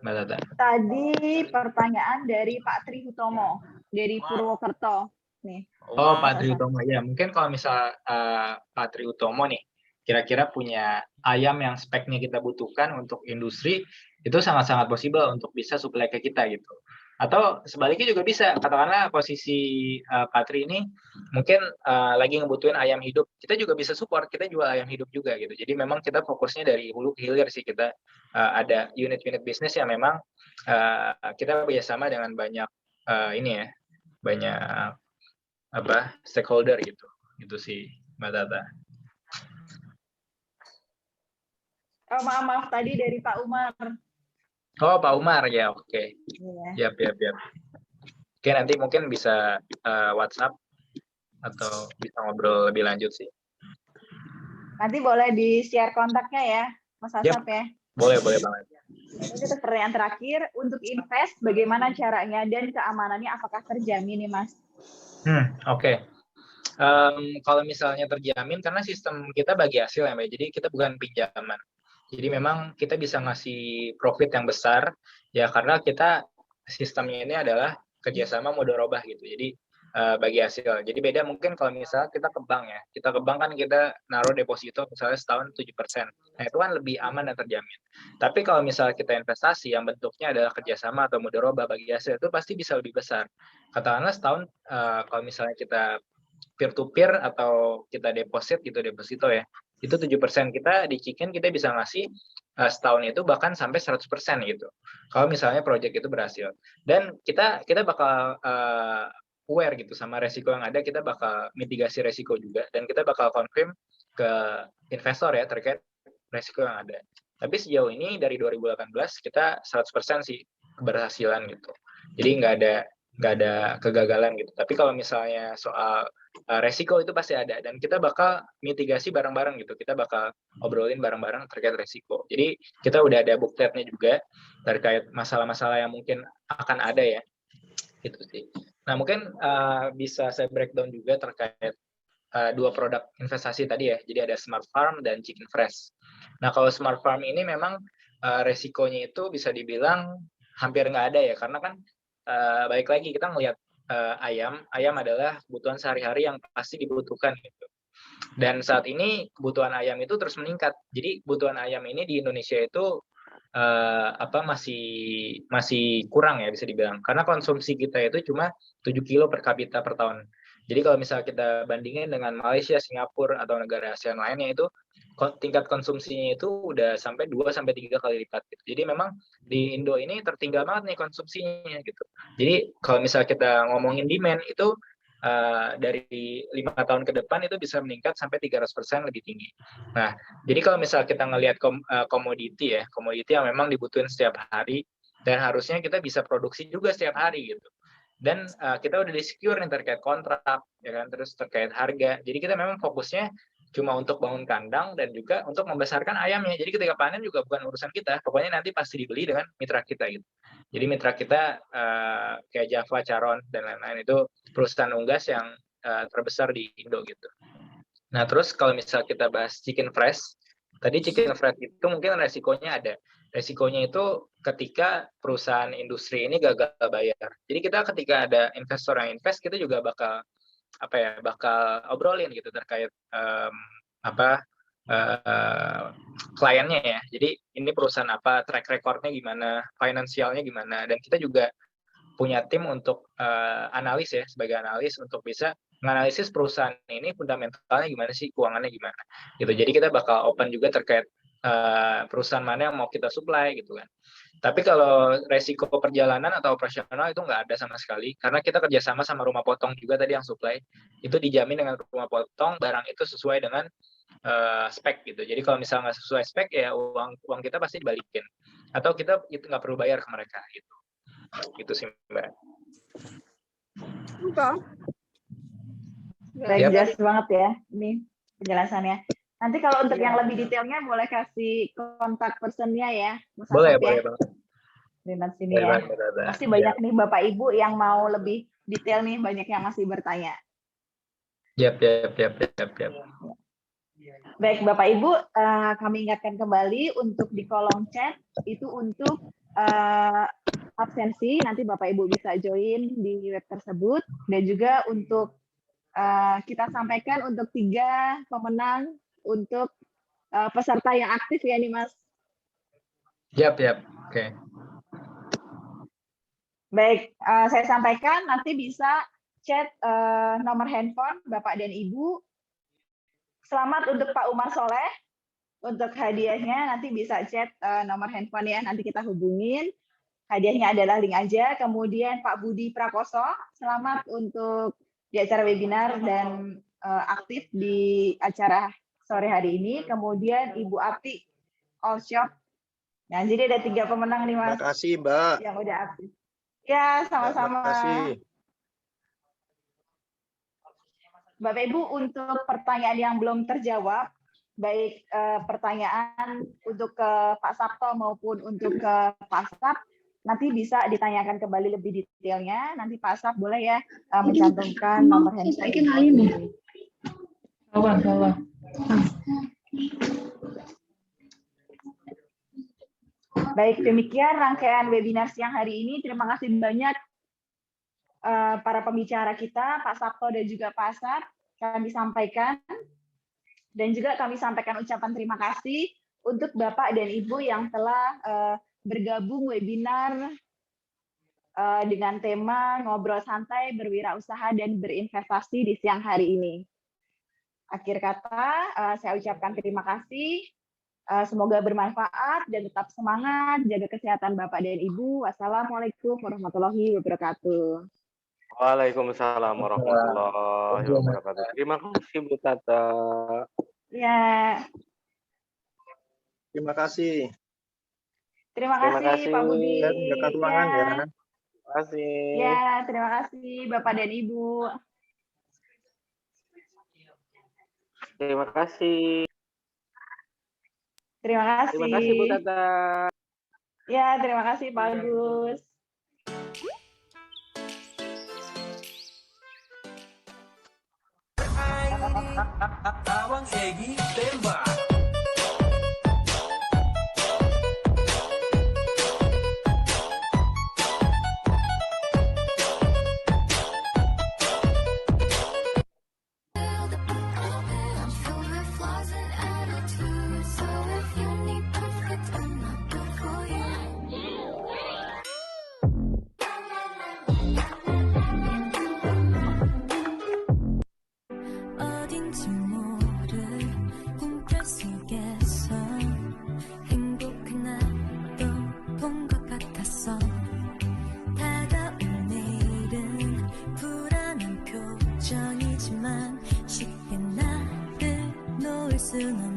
[SPEAKER 4] Mbak Tata.
[SPEAKER 1] Tadi pertanyaan dari Pak Tri Hutomo dari Purwokerto nih.
[SPEAKER 4] Oh, Pak Tri Hutomo ya. Mungkin kalau misal Pak Tri Hutomo nih, kira-kira punya ayam yang speknya kita butuhkan untuk industri, itu sangat-sangat possible untuk bisa supply ke kita gitu. Atau sebaliknya juga bisa, katakanlah posisi Patri ini mungkin lagi ngebutuhin ayam hidup, kita juga bisa support, kita jual ayam hidup juga gitu. Jadi memang kita fokusnya dari hulu ke hilir sih, kita ada unit-unit bisnis yang memang kita bekerjasama dengan banyak banyak stakeholder gitu. Itu sih Mbak Tata.
[SPEAKER 1] Oh, maaf tadi dari Pak Umar.
[SPEAKER 4] Oh, Pak Umar ya, oke.
[SPEAKER 1] Iya.
[SPEAKER 4] Yap. Oke, nanti mungkin bisa WhatsApp atau bisa ngobrol lebih lanjut sih.
[SPEAKER 1] Nanti boleh di-share kontaknya ya, Mas Asap ya.
[SPEAKER 4] Boleh banget.
[SPEAKER 1] Ini untuk pertanyaan terakhir, untuk invest bagaimana caranya dan keamanannya apakah terjamin nih Mas?
[SPEAKER 4] Oke. Kalau misalnya terjamin, karena sistem kita bagi hasil ya Mbak, jadi kita bukan pinjaman. Jadi memang kita bisa ngasih profit yang besar, ya karena kita sistemnya ini adalah kerjasama mudharabah gitu. Jadi bagi hasil. Jadi beda mungkin kalau misalnya kita ke bank ya. Kita ke bank kan kita naruh deposito misalnya setahun 7%. Nah itu kan lebih aman dan terjamin. Tapi kalau misalnya kita investasi yang bentuknya adalah kerjasama atau mudharabah bagi hasil, itu pasti bisa lebih besar. Katakanlah setahun kalau misalnya kita peer-to-peer atau kita deposito ya, itu 7% kita di Chicken kita bisa ngasih setahun itu bahkan sampai 100% gitu. Kalau misalnya project itu berhasil. Dan kita bakal aware gitu sama resiko yang ada, kita bakal mitigasi resiko juga, dan kita bakal confirm ke investor ya terkait resiko yang ada. Tapi sejauh ini dari 2018 kita 100% sih keberhasilan gitu. Jadi nggak ada kegagalan gitu. Tapi kalau misalnya soal resiko itu pasti ada, dan kita bakal mitigasi bareng-bareng gitu. Kita bakal obrolin bareng-bareng terkait resiko. Jadi kita udah ada bookletnya juga terkait masalah-masalah yang mungkin akan ada ya. Itu sih. Nah mungkin bisa saya breakdown juga terkait dua produk investasi tadi ya. Jadi ada Smart Farm dan Chicken Fresh. Nah kalau Smart Farm ini memang resikonya itu bisa dibilang hampir nggak ada ya, karena kan balik lagi kita ngelihat ayam adalah kebutuhan sehari-hari yang pasti dibutuhkan gitu. Dan saat ini kebutuhan ayam itu terus meningkat. Jadi kebutuhan ayam ini di Indonesia itu masih kurang ya bisa dibilang. Karena konsumsi kita itu cuma 7 kilo per kapita per tahun. Jadi kalau misalnya kita bandingin dengan Malaysia, Singapura atau negara ASEAN lainnya, itu tingkat konsumsinya itu udah sampai 2-3 kali lipat gitu. Jadi memang di Indo ini tertinggal banget nih konsumsinya gitu. Jadi kalau misalnya kita ngomongin demand itu dari 5 tahun ke depan itu bisa meningkat sampai 300% lebih tinggi. Nah, jadi kalau misalnya kita ngelihat komoditi yang memang dibutuhin setiap hari, dan harusnya kita bisa produksi juga setiap hari gitu. Dan kita udah di-secure nih terkait kontrak, ya kan, terus terkait harga. Jadi kita memang fokusnya cuma untuk bangun kandang dan juga untuk membesarkan ayamnya. Jadi ketika panen juga bukan urusan kita, pokoknya nanti pasti dibeli dengan mitra kita gitu. Jadi mitra kita kayak Java, Charon, dan lain-lain itu perusahaan unggas yang terbesar di Indo gitu. Nah terus kalau misal kita bahas Chicken Fresh, tadi Chicken Fresh itu mungkin resikonya ada. Resikonya itu ketika perusahaan industri ini gagal bayar. Jadi kita ketika ada investor yang invest, kita juga bakal obrolin gitu terkait kliennya ya. Jadi ini perusahaan apa, track recordnya gimana, finansialnya gimana, dan kita juga punya tim untuk analis ya, sebagai analis untuk bisa menganalisis perusahaan ini fundamentalnya gimana sih, keuangannya gimana gitu. Jadi kita bakal open juga terkait perusahaan mana yang mau kita supply gitu kan. Tapi kalau resiko perjalanan atau operasional itu nggak ada sama sekali, karena kita kerjasama sama rumah potong juga tadi yang supply, itu dijamin dengan rumah potong barang itu sesuai dengan spek gitu. Jadi kalau misalnya nggak sesuai spek ya uang kita pasti dibalikin, atau kita itu nggak perlu bayar ke mereka gitu. Itu sih Mbak.
[SPEAKER 1] Jelas banget ya ini penjelasannya. Nanti kalau untuk yang lebih detailnya boleh kasih kontak personnya ya, Mas
[SPEAKER 4] Boleh
[SPEAKER 1] Asap
[SPEAKER 4] banget.
[SPEAKER 1] Di sini ya. Pasti banyak nih Bapak Ibu yang mau lebih detail nih, banyak yang masih bertanya.
[SPEAKER 4] Yap.
[SPEAKER 1] Baik Bapak Ibu, kami ingatkan kembali untuk di kolom chat itu untuk absensi, nanti Bapak Ibu bisa join di web tersebut, dan juga untuk kita sampaikan untuk 3 pemenang untuk peserta yang aktif ya nih Mas.
[SPEAKER 4] Yap. Oke.
[SPEAKER 1] Baik, saya sampaikan nanti bisa chat nomor handphone Bapak dan Ibu. Selamat untuk Pak Umar Soleh. Untuk hadiahnya nanti bisa chat nomor handphone ya, nanti kita hubungin. Hadiahnya adalah link aja. Kemudian Pak Budi Prakoso, selamat untuk di acara webinar dan aktif di acara sore hari ini. Kemudian Ibu Api All Shop. Nah, jadi ada 3 pemenang nih Mas.
[SPEAKER 5] Terima kasih Mbak.
[SPEAKER 1] Yang udah aktif. Ya, sama-sama.
[SPEAKER 5] Terima kasih.
[SPEAKER 1] Bapak Ibu, untuk pertanyaan yang belum terjawab, baik pertanyaan untuk ke Pak Sabto maupun untuk ke Pak Sab, nanti bisa ditanyakan kembali lebih detailnya. Nanti Pak Sab boleh ya mencantumkan nomor handphone. Baik, demikian rangkaian webinar siang hari ini. Terima kasih banyak para pembicara kita, Pak Sabto dan juga Pak Sab, kami sampaikan. Dan juga kami sampaikan ucapan terima kasih untuk Bapak dan Ibu yang telah bergabung webinar dengan tema ngobrol santai, berwirausaha, dan berinvestasi di siang hari ini. Akhir kata, saya ucapkan terima kasih. Semoga bermanfaat dan tetap semangat, jaga kesehatan Bapak dan Ibu. Wassalamualaikum warahmatullahi wabarakatuh.
[SPEAKER 6] Waalaikumsalam warahmatullahi wabarakatuh. Terima kasih Bu Tata.
[SPEAKER 1] Ya.
[SPEAKER 5] Terima kasih.
[SPEAKER 1] Terima kasih Pak Budi.
[SPEAKER 5] Jaga ruangan ya.
[SPEAKER 6] Terima kasih.
[SPEAKER 1] Ya, terima kasih Bapak dan Ibu.
[SPEAKER 6] Terima kasih.
[SPEAKER 1] Terima kasih.
[SPEAKER 6] Terima kasih Bu Tata.
[SPEAKER 1] Ya, terima kasih Pak Agus.
[SPEAKER 7] Abang Egi tembak.
[SPEAKER 8] 어딘지 모를 꿈결 속에서 행복한 날도 본 것 같았어. 다가올 내일은 불안한 표정이지만 쉽게 나를 놓을 순 없는